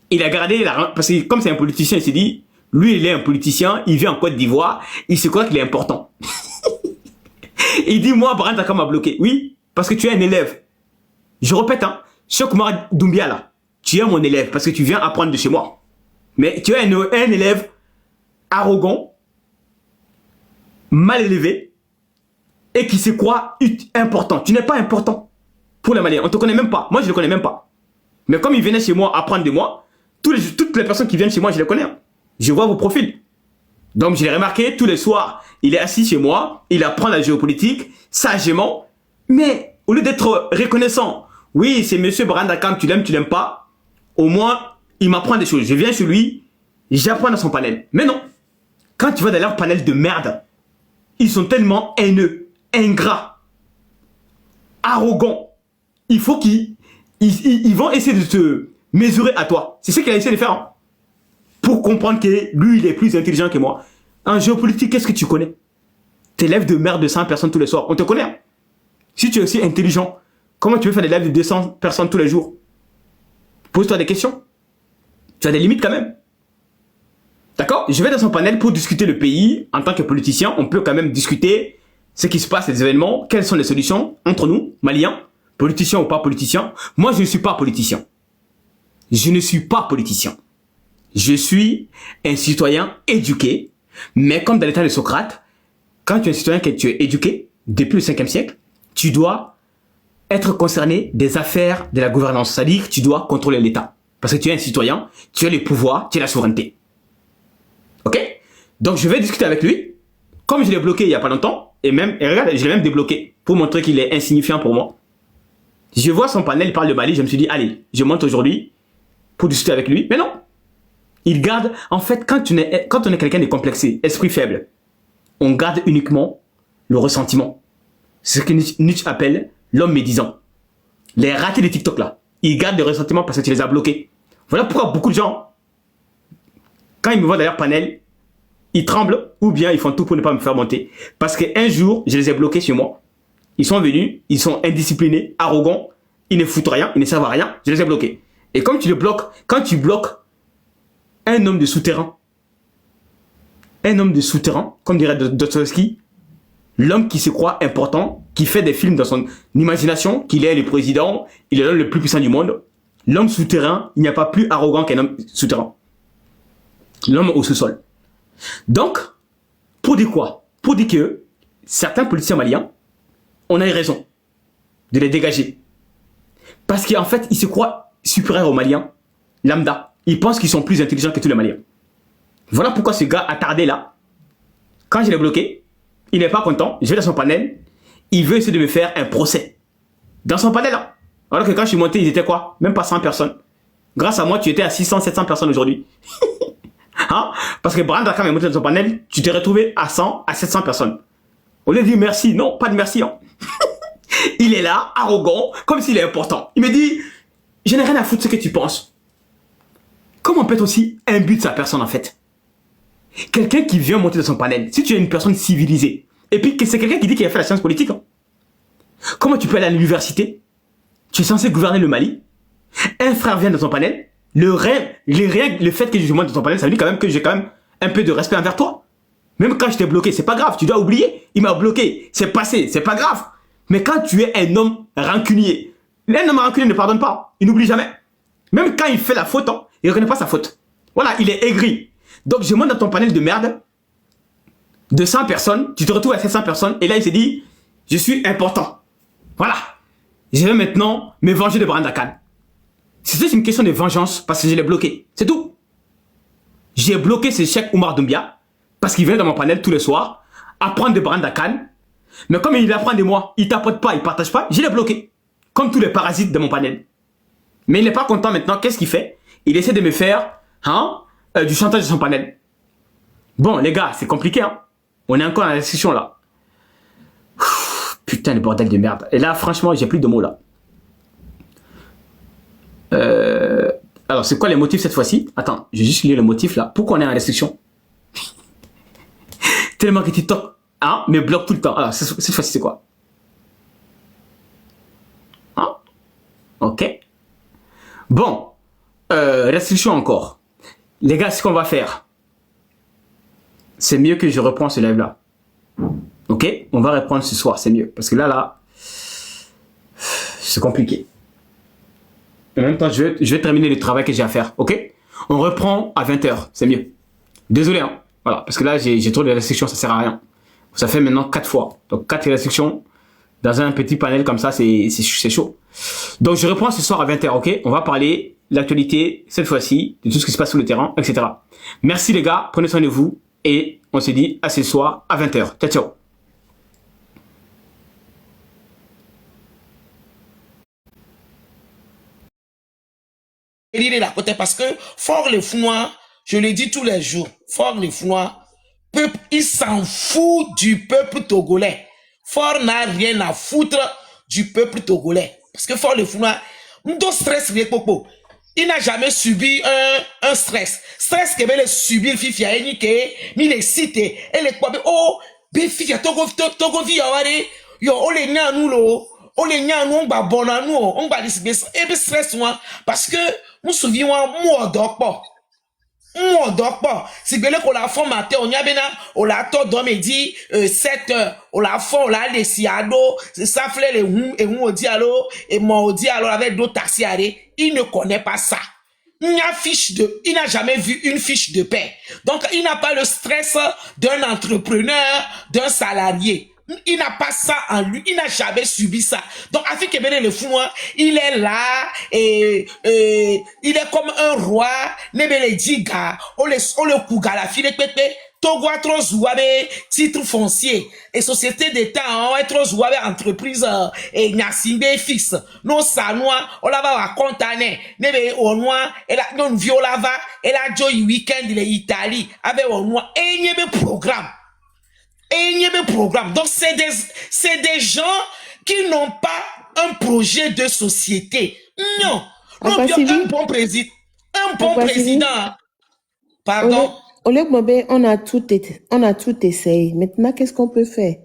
Il a gardé la... Parce que comme c'est un politicien, il s'est dit, lui, il est un politicien, il vit en Côte d'Ivoire, il se croit qu'il est important. Il dit, moi, Brand Dakar m'a bloqué. Oui, parce que tu es un élève. Je répète, hein, Cheikh Oumar Doumbia, là, tu es mon élève parce que tu viens apprendre de chez moi. Mais tu es un élève arrogant, mal élevé, et qui se croit important. Tu n'es pas important pour les Maliens. On ne te connaît même pas. Moi, je ne le connais même pas. Mais comme il venait chez moi apprendre de moi, toutes les personnes qui viennent chez moi, je les connais. Je vois vos profils. Donc, je l'ai remarqué, tous les soirs, il est assis chez moi, il apprend la géopolitique, sagement. Mais, au lieu d'être reconnaissant, oui, c'est monsieur Brand Dakar, tu l'aimes pas, au moins, il m'apprend des choses. Je viens chez lui, j'apprends dans son panel. Mais non, quand tu vas dans leur panel de merde, ils sont tellement haineux, ingrats, arrogants. Il faut qu'ils vont essayer de te mesurer à toi. C'est ce qu'il a essayé de faire. Hein. Pour comprendre que lui, il est plus intelligent que moi. En géopolitique, qu'est-ce que tu connais? T'es élève de merde de 100 personnes tous les soirs. On te connaît. Hein. Si tu es aussi intelligent, comment tu veux faire des lives de 200 personnes tous les jours? Pose-toi des questions. Tu as des limites quand même. D'accord? Je vais dans son panel pour discuter le pays. En tant que politicien, on peut quand même discuter ce qui se passe, les événements, quelles sont les solutions entre nous, Maliens, politiciens ou pas politiciens. Moi, je ne suis pas politicien. Je ne suis pas politicien. Je suis un citoyen éduqué, mais comme dans l'état de Socrate, quand tu es un citoyen que tu es éduqué, depuis le 5e siècle, tu dois être concerné des affaires de la gouvernance. C'est-à-dire que tu dois contrôler l'État. Parce que tu es un citoyen, tu as les pouvoirs, tu as la souveraineté. Ok? Donc je vais discuter avec lui. Comme je l'ai bloqué il n'y a pas longtemps, et regarde, je l'ai même débloqué pour montrer qu'il est insignifiant pour moi. Je vois son panel, il parle de Mali, je me suis dit, allez, je monte aujourd'hui pour discuter avec lui. Mais non! Il garde, en fait, quand on est quelqu'un de complexé, esprit faible, on garde uniquement le ressentiment. C'est ce que Nietzsche appelle l'homme médisant. Les ratés de TikTok là, ils gardent le ressentiment parce que tu les as bloqués. Voilà pourquoi beaucoup de gens, quand ils me voient d'ailleurs panel, ils tremblent ou bien ils font tout pour ne pas me faire monter. Parce qu'un jour, je les ai bloqués chez moi. Ils sont venus, ils sont indisciplinés, arrogants, ils ne foutent rien, ils ne savent à rien, je les ai bloqués. Et comme tu le bloques, quand tu bloques un homme de souterrain, comme dirait Dostoevsky, l'homme qui se croit important, qui fait des films dans son imagination, qu'il est le président, il est l'homme le plus puissant du monde, l'homme souterrain, il n'y a pas plus arrogant qu'un homme souterrain. L'homme au sous-sol. Donc, pour dire quoi? Pour dire que certains politiciens maliens, on a eu raison de les dégager. Parce qu'en fait, ils se croient supérieurs aux Maliens, lambda. Ils pensent qu'ils sont plus intelligents que tous les Maliens. Voilà pourquoi ce gars attardé là, quand je l'ai bloqué, il n'est pas content, je vais dans son panel, il veut essayer de me faire un procès. Dans son panel là. Alors que quand je suis monté, ils étaient quoi? Même pas 100 personnes. Grâce à moi, tu étais à 600, 700 personnes aujourd'hui. Hein? Parce que Brand Dakar est monté dans son panel, tu t'es retrouvé à 100, à 700 personnes. Au lieu de dire merci, non, pas de merci. Hein. Il est là, arrogant, comme s'il est important. Il me dit, je n'ai rien à foutre de ce que tu penses. Comment on peut être aussi imbu de sa personne en fait? Quelqu'un qui vient monter dans son panel, si tu es une personne civilisée, et puis que c'est quelqu'un qui dit qu'il a fait la science politique, hein. Comment tu peux aller à l'université? Tu es censé gouverner le Mali. Un frère vient dans ton panel. Le fait que je monte dans ton panel, ça veut dire quand même que j'ai quand même un peu de respect envers toi. Même quand je t'ai bloqué, c'est pas grave, tu dois oublier. Il m'a bloqué, c'est passé, c'est pas grave. Mais quand tu es un homme rancunier, un homme rancunier ne pardonne pas, il n'oublie jamais. Même quand il fait la faute, hein, il ne reconnaît pas sa faute. Voilà, il est aigri. Donc je monte dans ton panel de merde, de 100 personnes, tu te retrouves à 700 personnes, et là il s'est dit, je suis important. Voilà. Je vais maintenant me venger de Brand Dakar. C'était une question de vengeance parce que je l'ai bloqué. C'est tout. J'ai bloqué ce Cheikh Oumar Doumbia parce qu'il vient dans mon panel tous les soirs apprendre de Brand Dakar. Mais comme il apprend de moi, il tapote pas, il partage pas, je l'ai bloqué. Comme tous les parasites de mon panel. Mais il n'est pas content maintenant, qu'est-ce qu'il fait? Il essaie de me faire du chantage de son panel. Bon, les gars, c'est compliqué. Hein. On est encore dans la discussion là. Putain, le bordel de merde. Et là, franchement, j'ai plus de mots là. Alors, c'est quoi les motifs cette fois-ci? Attends, je vais juste lire le motif là. Pourquoi on est en restriction? Tellement que TikTok me bloque tout le temps. Alors, cette fois-ci, c'est quoi? Hein? Ok. Bon. Restriction encore. Les gars, ce qu'on va faire, c'est mieux que je reprends ce live-là. Ok? On va reprendre ce soir, c'est mieux. Parce que là, c'est compliqué. En même temps, je vais terminer le travail que j'ai à faire. Ok? On reprend à 20 h, c'est mieux. Désolé, hein. Voilà, parce que là, j'ai trop de restrictions, ça sert à rien. Ça fait maintenant 4 fois. Donc, 4 restrictions dans un petit panel comme ça, c'est chaud. Donc, je reprends ce soir à 20 h, ok? On va parler de l'actualité, cette fois-ci, de tout ce qui se passe sur le terrain, etc. Merci les gars, prenez soin de vous. Et on se dit à ce soir à 20 h. Ciao, ciao.
De la côté parce que Fort les Founois, je le dis tous les jours, Fort les Founois, peuple, il s'en fout du peuple togolais. Fort n'a rien à foutre du peuple togolais. Parce que Fort les Founois, nous stress les popo. Il n'a jamais subi un stress. Stress que veut subir fifia ni les citer et les quoi oh be fifia togo via ware yo ole nya nous lo ole nya nous on ba bona nous on ba dis et be stress moi parce que nous souviens moi d'okpo si belle qu'on la formaté on y a bena on la to do me dit 7 heures on la fond on la laissé ado ça fleur les et on dit allo et moi dit alors avec d'autres taxi il ne connaît pas ça. Il n'a jamais vu une fiche de paie. Donc, il n'a pas le stress d'un entrepreneur, d'un salarié. Il n'a pas ça en lui. Il n'a jamais subi ça. Donc, Afik Ebele le fou, il est là et il est comme un roi. Nebele Diga, on le Kouga, la fille pépé. Togo a trop zouabe titre foncier et société d'État on est trop zouabe entreprise et nyasimbe fixe non sanois on la va contaner nebe au noir et la non violava et la joy weekend de Italie avec au noir et il y a des programmes donc c'est des gens qui n'ont pas un projet de société non un bon président pardon.
Oleg Mobé, on a tout essayé. Maintenant, qu'est-ce qu'on peut faire?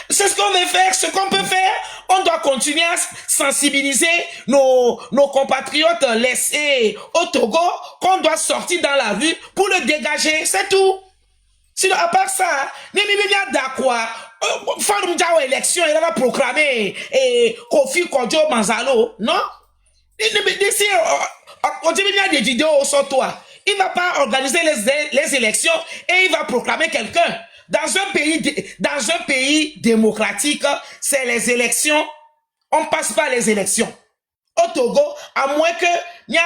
C'est ce qu'on veut faire. Ce qu'on peut faire, on doit continuer à sensibiliser nos compatriotes laissés au Togo, qu'on doit sortir dans la rue pour le dégager. C'est tout. Sinon, à part ça, Nemi Dakwa, Faroum Diao élection, il a proclamé Kofi Kodjo Manzalo, non? On dit qu'il y a des vidéos sur toi. Il va pas organiser les élections et il va proclamer quelqu'un. Dans un pays démocratique, c'est les élections. On passe pas les élections. Au Togo, à moins que il y a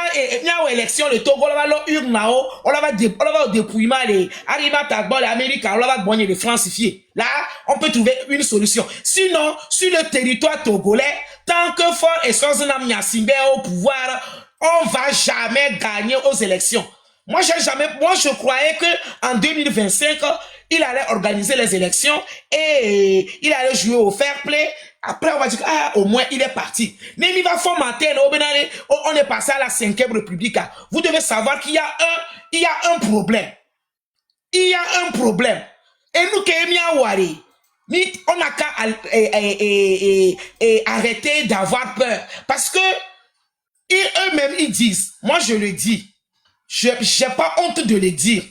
une élection, le Togo, on va l'urnao, on va dépouillement les Arriba Tagbo, les Américains, on va gagner les francifier. Là, on peut trouver une solution. Sinon, sur le territoire togolais, tant que Fort et Sozenam Nyasimbe au pouvoir, on va jamais gagner aux élections. Moi, je croyais que en 2025, il allait organiser les élections et il allait jouer au fair play. Après, on va dire, ah, au moins, il est parti. Mais il va formater, on est passé à la 5e République. Vous devez savoir qu'il y a un problème. Il y a un problème. Et nous, on n'a qu'à arrêter d'avoir peur. Parce que, eux-mêmes, ils disent, moi, je le dis, j'ai pas honte de le dire.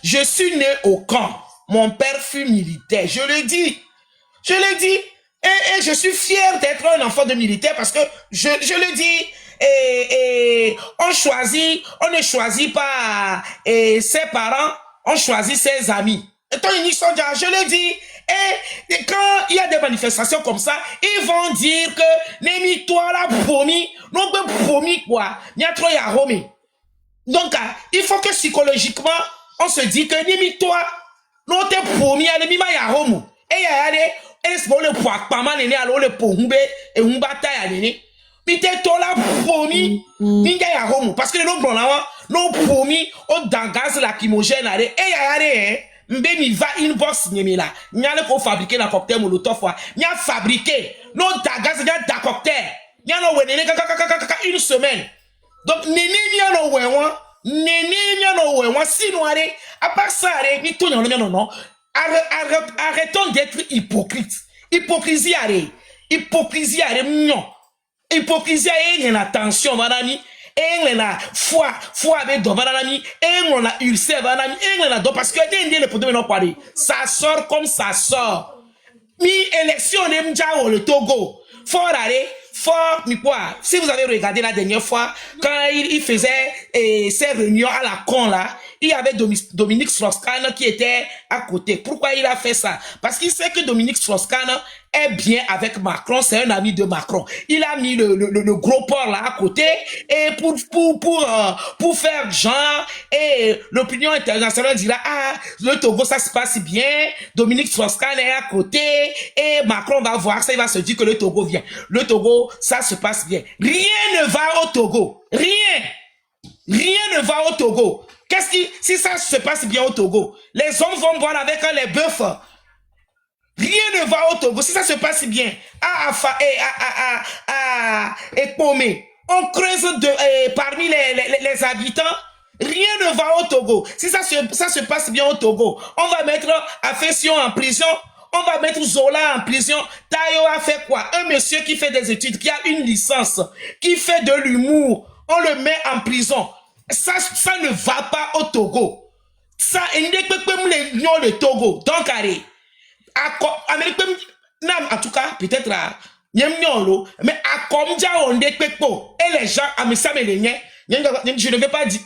Je suis né au camp. Mon père fut militaire. Je le dis. Et je suis fier d'être un enfant de militaire parce que je le dis. Et on ne choisit pas ses parents, on choisit ses amis. Et toi, je le dis. Et quand il y a des manifestations comme ça, ils vont dire que Nemi toi la promis, non pas promis quoi. Il y a trop ya homi. Donc, il faut que psychologiquement, on se dit que Nimi toi, non t'es promis à l'emi ma ya homo. Et ya allez, est-ce que le poids pas mal né alors le pohumbe et un bataille à l'ennemi. Mais t'es toi la promis, ninja ya homo. Parce que les gens là, non promis, au dangaz la kimogène allez. Et ya allez, m'be mi va inbox nyemi là. Nya le ko fabriquer la cocktail molotov wa. Nya fabriquer, non dangaz nya da cocktail. Nya no wenene une semaine. Donc, nene miano wewa, sinon, à part ça, ni tout non. Arrêtons d'être hypocrites. Hypocrisie, arrête. Hypocrisie, arrête. Non. Hypocrisie, il y a attention, madame. Et la foi avec don bananami et on a ulcère bananami et on a don parce que le poteau non parler ça sort comme ça sort mi élection de Mjao le Togo fort aller fort mi quoi si vous avez regardé la dernière fois quand il faisait ses réunions à la con là il y avait Dominique Strauss-Kahn qui était à côté. Pourquoi il a fait ça? Parce qu'il sait que Dominique Strauss-Kahn est bien avec Macron, c'est un ami de Macron. Il a mis le gros port là à côté et pour faire genre et l'opinion internationale dira ah le Togo ça se passe bien, Dominique Strauss-Kahn est à côté et Macron va voir ça, il va se dire que le Togo vient. Le Togo ça se passe bien. Rien ne va au Togo, rien ne va au Togo. Qu'est-ce qui, si ça se passe bien au Togo, les hommes vont boire avec les bœufs. Rien ne va au Togo. Si ça se passe bien, et Pomé, on creuse parmi les habitants. Rien ne va au Togo. Si ça se passe bien au Togo, on va mettre Affection en prison. On va mettre Zola en prison. Tayo a fait quoi? Un monsieur qui fait des études, qui a une licence, qui fait de l'humour. On le met en prison. Ça ne va pas au Togo. Ça, le Togo. Donc, allez. En tout cas, peut-être là, mais à Komja on dépepo et les gens à ça me les je ne vais pas dire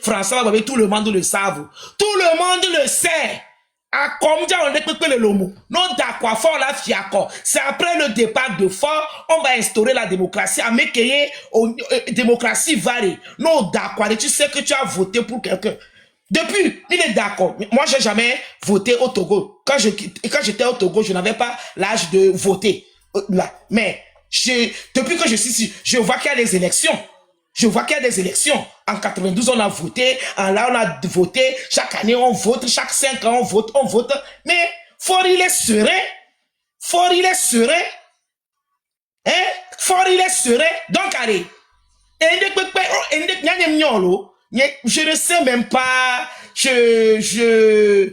François tout le monde le savent. Tout le monde le sait. À Komja on dépepo le lomo. Non d'accord fort la fiako. C'est après le départ de Fort, on va instaurer la démocratie à Mekeye démocratie variée. Non d'accord, tu sais que tu as voté pour quelqu'un. Depuis, il est d'accord. Moi, j'ai jamais voté au Togo. Quand j'étais au Togo, je n'avais pas l'âge de voter. Là. Mais, depuis que je suis ici, je vois qu'il y a des élections. Je vois qu'il y a des élections. En 92, on a voté. Là, on a voté. Chaque année, on vote. Chaque 5 ans, on vote. Mais, Fort, il est serein. Fort, il est serein. Hein? Fort, il est serein. Donc, allez. Je ne sais même pas, je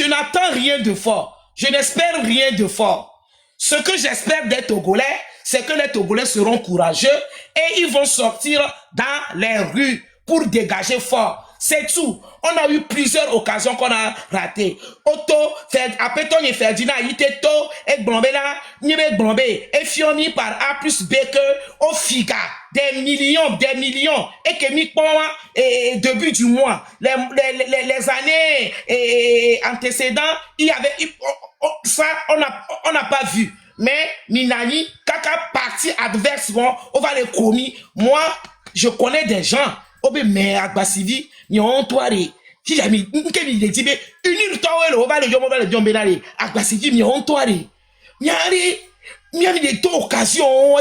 n'attends rien de fort. Je n'espère rien de fort. Ce que j'espère des Togolais, c'est que les Togolais seront courageux et ils vont sortir dans les rues pour dégager Fort. C'est tout. On a eu plusieurs occasions qu'on a ratées. Otto, Apeton et Ferdinand, Iteto, et Blombela, Nibe Blombe, et Fioni par A plus B que au Figa. Des millions, et que Mikpoa, et début du mois, les années antécédentes, il y avait, ça, on n'a pas vu. Mais, Minani, Kaka parti adverse, on va les commis. Moi, je connais des gens, mais Agbasivi, Nyon Toari, si j'ai mis, il dit, mais une toile, on va le Diombelari, Agbasivi, Nyon Toari. Nyari, Miami des occasions,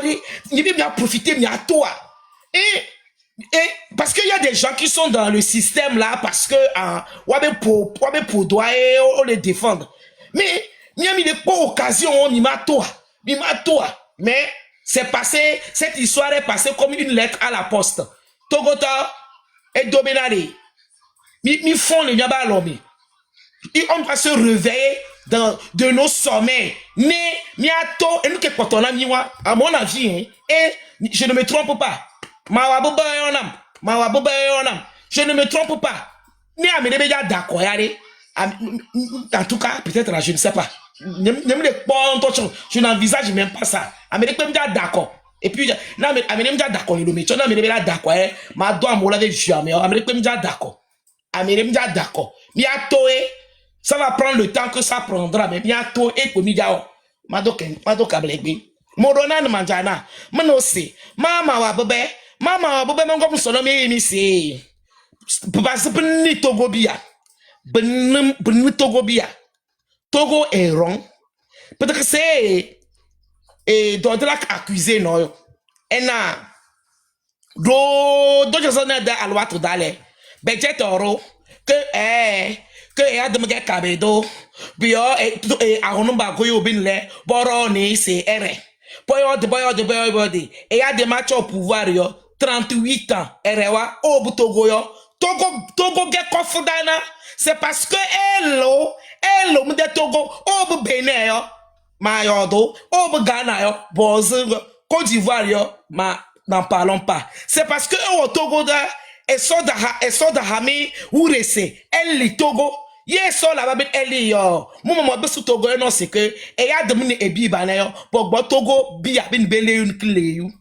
il bien profiter, mais à toi. Et parce qu'il y a des gens qui sont dans le système là, parce que, pour doit on les défendre. Mais, Miami des pas occasion, on y m'a toi. Mais, c'est passé, cette histoire est passée comme une lettre à la poste. Togota et Domenari. Mi font le nyaba lomi. On doit se réveiller de nos sommets. Mais, miato, et nous qui portons la miwa, à mon avis, hein, et je ne me trompe pas. Je ne me trompe pas. Mais à mes déjà d'accord, en tout cas, peut-être là, je ne sais pas. Je n'envisage même pas ça. À mes déjà d'accord. Et puis, là, mais d'accord, il me tient, mais d'accord, ma doigt, moi, l'avait jamais, déjà d'accord. Déjà d'accord. Bientôt, ça va prendre le temps que ça prendra, mais bientôt, et comme il y a, Madoka Blégbi, Morona Manjana, Manosé, Mama Wabobe, mon comme son nom est ici. Parce que ni Togobia, Togobia, Togo est rond. Peut-être que c'est. Et donc là accusé non et na do je zone da alwatu dale budget oro que ya de me kabedo bio e ahunu ba go yo binle boro ni se ere boyo de e ya de match au pouvoir yo 38 ans erewa o butogo yo Togo get confidana. C'est parce que hello, me de Togo, oh, Bénin, yo, ma yodo, oh, Ghana, yo, Bozing, Côte d'Ivoire, yo, n'en parlons pas. C'est parce que, oh, Togo, da, et so da hami, ou rese, elle, li Togo, ye so la babet, elle, yo, mon besu Togo, non, c'est que, et y'a de mine, et bi, yo, pour Togo, bi, bin, belé, une clé, you.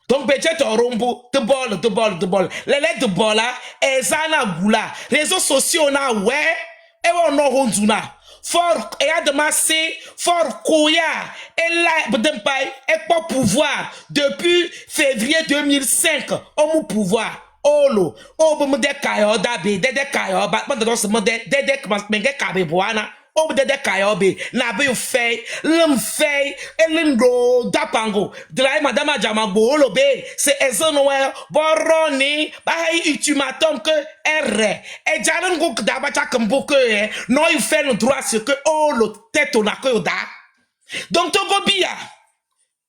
Donc, budget en rombo, de bol. Les lettres de bol là, ezana goula. Réseaux sociaux na ouais, et on a ronduna. Fort, et a demassé, fort koya, et là, bdempai, et pas pouvoir. Depuis février 2005, on mou pouvoir. Olo, me de kayo dabe, dede kayo, batman de dos me dede menge kabe boana. Oh, de kayobe, na be fey, fey, elindo, dapango, drai madame Jamago, lobe, c'est ezonoe, boroni, bahay ultimatum que R, et jalan gouk dabacha kamboke, non, il fait le droit ce que, oh, le tête on a que da. Donc, Togo bia,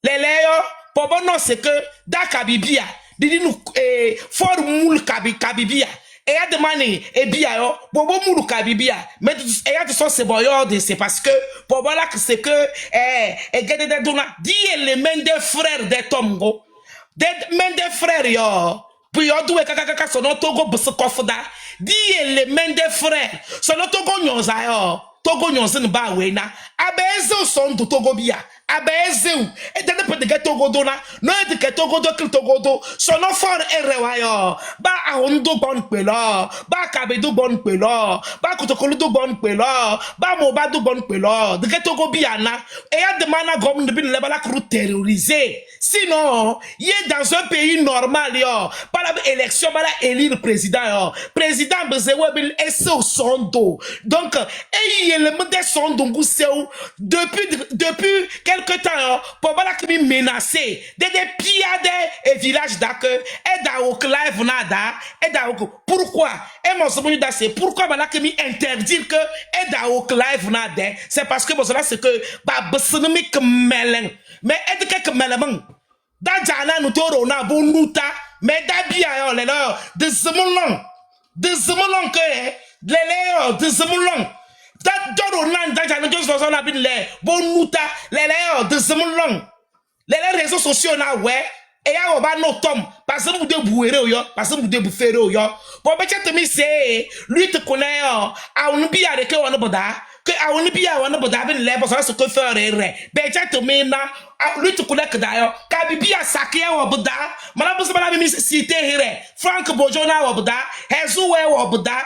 les léo, pour bon non, c'est que, da kabibia, didi nous, for moul kabibia. Et a demandé, et bien, bobo moulou kabibia, mais et a de son c'est c'est parce que, pour voilà que c'est que, et gade de dona, dit les mains des frères des tomgo, des mains des frères, yo, puis yo doué kaka son Togo bus kofuda, dit les mains des frères, son Togo nyonza yo, Togo nyonza n'ba wena, abezo son du Togo bia. Abezeu et de peut de Togo dona non de Togo do Togo do son enfant est rewayo ba ahondo bon pelo ba kabedo bon pelo ba kotokolo do bon pelo ba moba do bon pelo de Togo biana et a demandé comme de bin le bala cru terrorisé sinon il est dans un pays normal yo pas la élection pas la élire président bezewe bil eso sondo donc et il le mode sondo nguseu depuis quelque temps, pour voilà qui me menacé, des piades et villages d'accueil, et d'aouk live nada, et d'aouk. Pourquoi? Et mon second c'est pourquoi voilà qui me interdire que, et d'aouk live nada, c'est parce que bon, cela c'est que, bah, bessenemi que melen, mais et de quelques melements, d'ajana nous torona bonuta, mais d'abia, les leurs, de zemolong que, les leurs, de zemolong. Les réseaux sociaux na ouais et ya oba no tom parce que vous de bouer yo parce que vous de bouffer yo bon ben tu me c'est lui te connaît a on bi avec que on boda que a on bi a on boda ben les parce que faire ben tu me na lui te connaît que d'ailleurs kabibi a saké wa boda mala bosa bala mi cité here Frank Bojona wa boda Hezuwe wa boda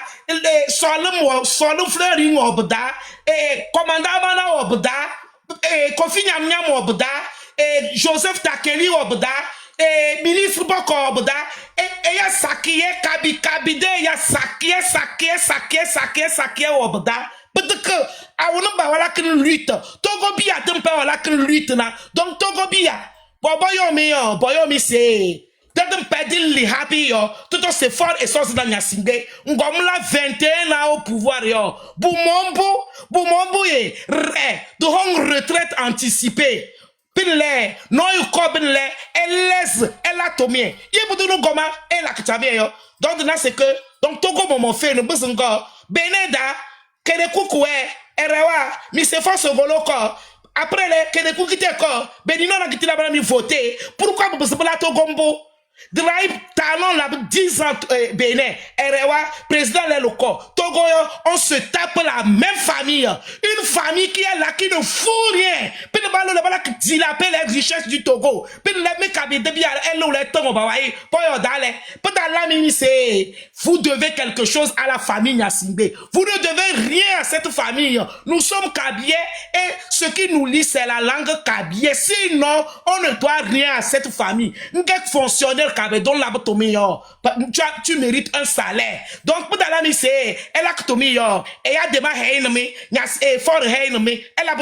Solum Fleury wa boda commandant Mana wa boda Kofi Nyam wa boda Joseph Takeli wa boda ministre Boko wa boda ya saké kabide ya saké wa boda parce que awon ba wala kin lutte Togo bia tempe wala kin lutte na donc Togo bia boyo mi c'est dedem pedil li happy yo tout c'est fort et sauce dans Nyasingbe ngomla 21 ans au pouvoir yo Boumombo ye de hong retraite anticipée pinle no yu ko pinle elle a tomé yebudu no goma elle a kitabe yo donc là c'est que donc Togo moment fait no besungo beneda kede kukwe erewa mi se force voloko après les kede kukite ko benino na kitila bana mi voter pourquoi vous se la Togombo drive talon la 10 ans Bénin erewa président les locaux Togo on se tape la même famille une famille qui est là qui ne fout rien puis le ballon le bala qui dilape les richesses du Togo puis le mec a bien elle ou les tongo bawaï pour yo dale pour dans la mini c'est vous devez quelque chose à la famille Nyasingbe vous ne devez rien à cette famille nous sommes Kabyé et ce qui nous lie c'est la langue Kabyé sinon on ne doit rien à cette famille n'quel fonctionnaire dont la tu mérites un salaire donc pour la mise elle a et y a des fort elle a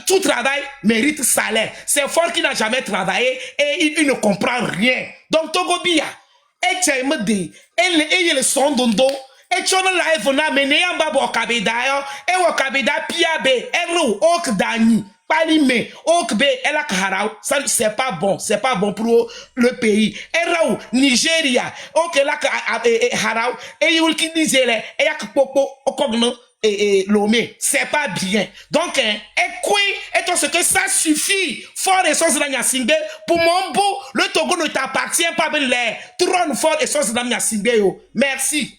tout travail mérite salaire c'est fort qui n'a jamais travaillé et il ne comprend rien donc Togo bia et tu me dis et le son dondo et tu as live na mené en bas au kabeda et au kabeda piabe et ok dani Palime, Okbe, El Akarao, ça c'est pas bon pour le pays. Erao, Nigeria, Ok, la Harao, et Yulki Nizele, et Yakpopo, Okogno, et Lomé, c'est pas bien. Donc, et quoi, et tout ce que ça suffit, fort et sauce d'Anyasingbe, pour mon beau, le Togo ne t'appartient pas, ben les trône fort et sauce d'Anyasingbe, merci.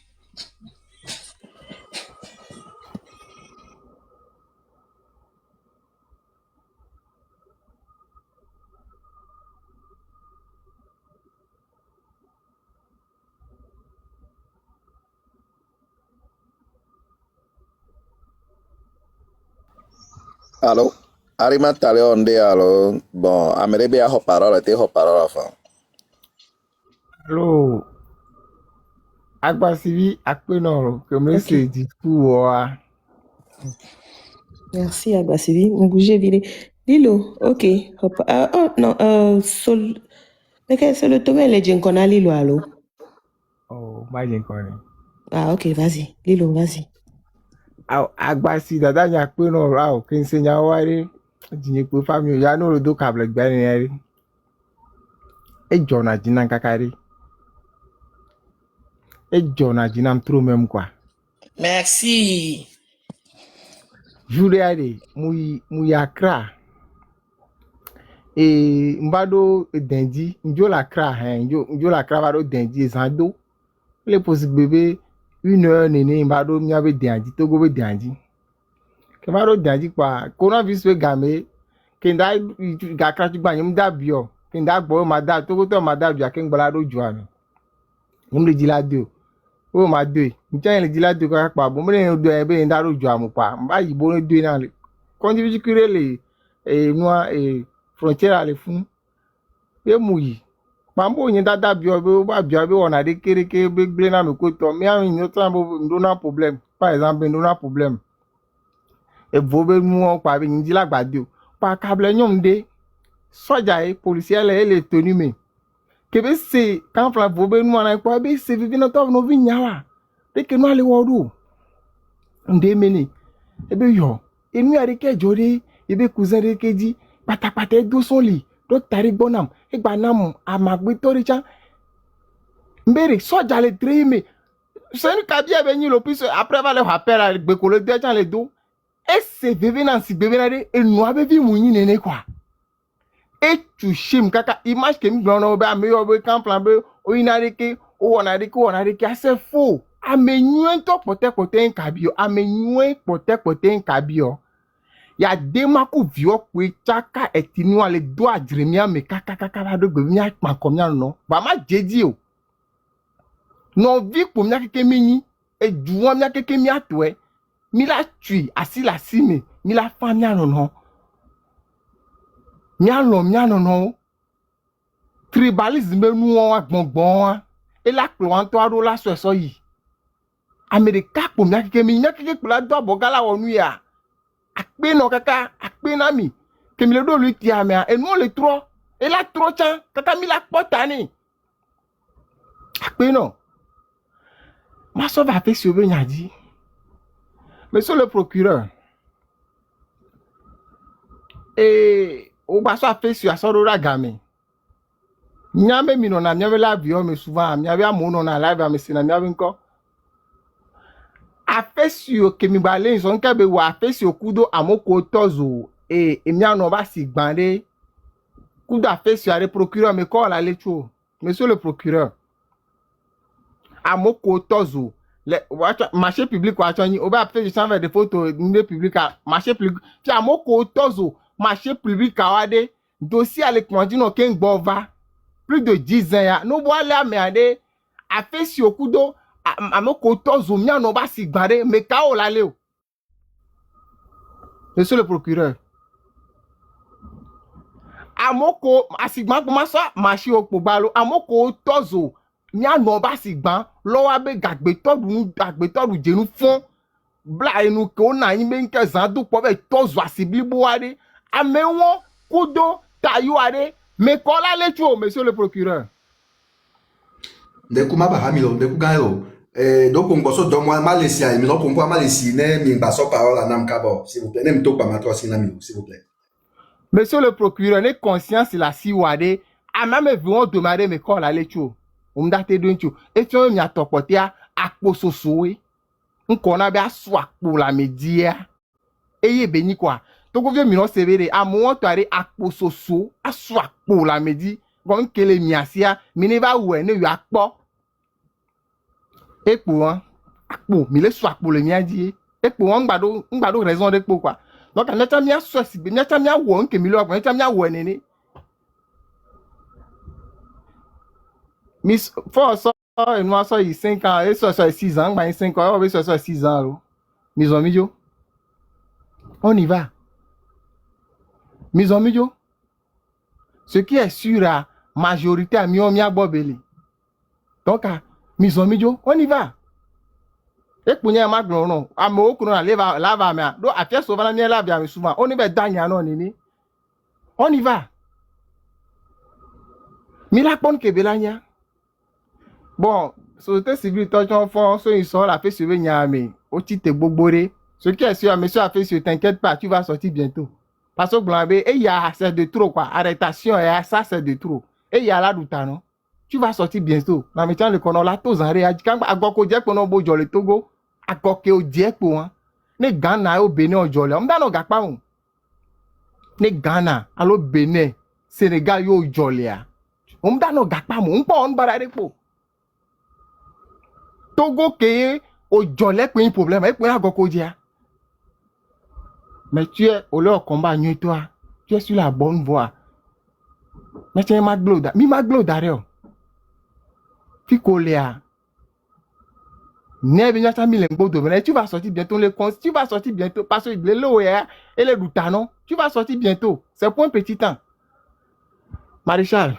Allô? Arima tale onde allo. Bon, amerebe a hoparol te hoparol enfin.
Allô, Agbasivi Akpenoro, comme
Ok.
c'est du coup,
Merci, Agbasivi. Ngouge Vile. Lilo, ok. Oh, non, Ok, c'est le tomé, les gens qu'on a Lilo, allô.
oh, moi j'ai connu.
Ah, ok, vas-y. Lilo, vas-y.
Agbasi dada nya Akpenoro, ah, ok, enseignant wari, dîner pour famille, ya no le do câble gbaneri. Et John Dinan Kakari. Et John Dinan trop même quoi.
Merci.
Jure allez, mouy Accra. Et mbado dendi, njo la Accra, hein, njo la Accra bado dendi, zando. Les possibles bébé, 1 heure néné, mbado miabe dendi, togo be dendi. Kemaro dendi quoi, coronavirus be game, kenda gakra tu gba nyum da bio, kenda gbo ma da, togo to ma da bio, ken gbalado juame. Nyum le dilado. O ma do, ntia le dilado ka pa, bo mre do e be ndaro juamu pa, mba yibo ne do na le. Kondividu kurele noa frontière le fun. Be muyi. Pambo yin dada bio be ba bio be wona de kereke be gble na me ko to, mi an yin to bo ndona problème. Par exemple, ndona problème. E vobe mu pa be yin dila gbade o. Pa câble nyom de soja e policier le tenu me. Kebe se kan fla vobe nu ana kwa be se vivi na to no vi nyawa. De ke no ale wodu. Nde meni. Ebe yo, enu ari ke jori, ebe cousin de keji, patapata do son li, do tari bonam, e gba nam amagbe tori chan. Mbere soja le treme. Se nu kabia be nyi lo puis après va le rappel gbe ko le de chan le do. E se vivi na si bebe na de enu abevi mu nyi nene kwa. E tu shim kaka image ke mi gbono be ame yo be kan plan be o inare ke o wonare ke assez faux. Ame nyuen to pote nkabio, ame nyuen pote nkabio. Ya dema ku vio kwe chaka etinu ale do adremia me kaka ba do gbe mi akpan komia no. Ba ma jeji o. No vi ko mi akeke mini e juwon mi akeke mi atwe. Mi la tui asila sime, mi la fa mi anono. Mi anono. Tribalisme nu won agbongbon. E la klo anto aro la so yi. Amerika po mi akeke mi nyakeke kula do bogala wonu ya. Akpe no kaka, akpe na mi. Ke mi le do lui ti amea, e no le tro. E la tro chan, kaka mi la potani. Akpe no. Ma so va fait sur nyadi. Monsieur le procureur. O ba so fait sur asoro ra game. Nyame mi no na nyame la bio me souvent, mi ave amono na live am sina mi ave nko. Afesio ke mi bale nso nke be wa afesio kudo amoko tozo emi ano ba si gbande kudo afesio are procureur me call ale chu monsieur le procureur amoko tozo le marché public wa chani o ba afesio sanve de photo ni public marché public ti amoko tozo marché public awade dossier ale kwandino ke ngbova plus de 10 ans ya no bo ale ame ade afesio kudo amoko tozo mi ano ba si gbare me ka o lale o. Monsieur le procureur. Amoko asigban ko maso mashi opo gbalo amoko tozo mi ano ba si gban lo wa be gagbe todu jenu fun bla enu ko na yin be nke zan du po be tozo asiblibo wade amewon kudo tayo wade me ko lale tu o monsieur le procureur.
Ndeku mabahamilo ndeku gairo donc on bosso do moi Malaysia mais donc on peut Malaysia ne mi basso parole à nam kabo s'il vous plaît ne me toque pas ma toi s'il vous plaît.
Monsieur le procureur, n'est conscience la si wade, a même vu on demander me call aller tu. Date d'un tu. Et tu m'y a topoté à pososoé. On connaît bien soit pour la média. Et y béni quoi. Donc, vous voyez, c'est vrai, à moi, tu as à pososo, à soit pour la média. Comme que les miasia, mais va où est, ne y a pas. Et pour un, mais le soit pour le miadi. Et pour un bado raison de pourquoi. Donc, on a mis à soit si, on a mis à ouan, que milo, on a mis à ouan, néné. Miss, for ça, et moi, ça, il 5 ans, et ça, 6 ans, ben, 5 ans, et ça, 6 ans, mis amis, on y va. Mis amis, ce qui est sûr, la majorité a mis au mia bobeli. Donc, mis amis, on y va. Et pour nous, magno non, à moi, qu'on a lava, mais donc à faire souvent la lave bien souvent. On y va dans non nini. On y va. Mais la bonne que belanya. Bon, société civile, toi tu en fond, ceux ils sont la fait suivre nyame. Au titre boboré. Ce qui est sûr, monsieur a fait sur t'inquiète pas, tu vas sortir bientôt. Parce que blambé, et il y a c'est de trop quoi. Arrêtation, et ça c'est de trop. Et il y a là d'outa non. Tu vas sortir bientôt. Na mettant le kono là tous en réagi quand agoko diek kono bo jole Togo. Akoke o diek po hein. Ne Ghana o Benin o jole. On dano gakpa on. Ne Ghana alo Benin, Sénégal yo jole ya. On dano gakpa mo. On pa on barare po. Togo ke o jole ko un problème e ko agoko dia. Mais tu es au leur combat nu toi. Tu es sur la bonne voie. Mais tu es maglo d'ailleurs. Ficoléa. Tu vas sortir bientôt les cons. Tu vas sortir bientôt parce que les lois et les doutanos. Tu vas sortir bientôt. C'est pour un petit temps. Maréchal.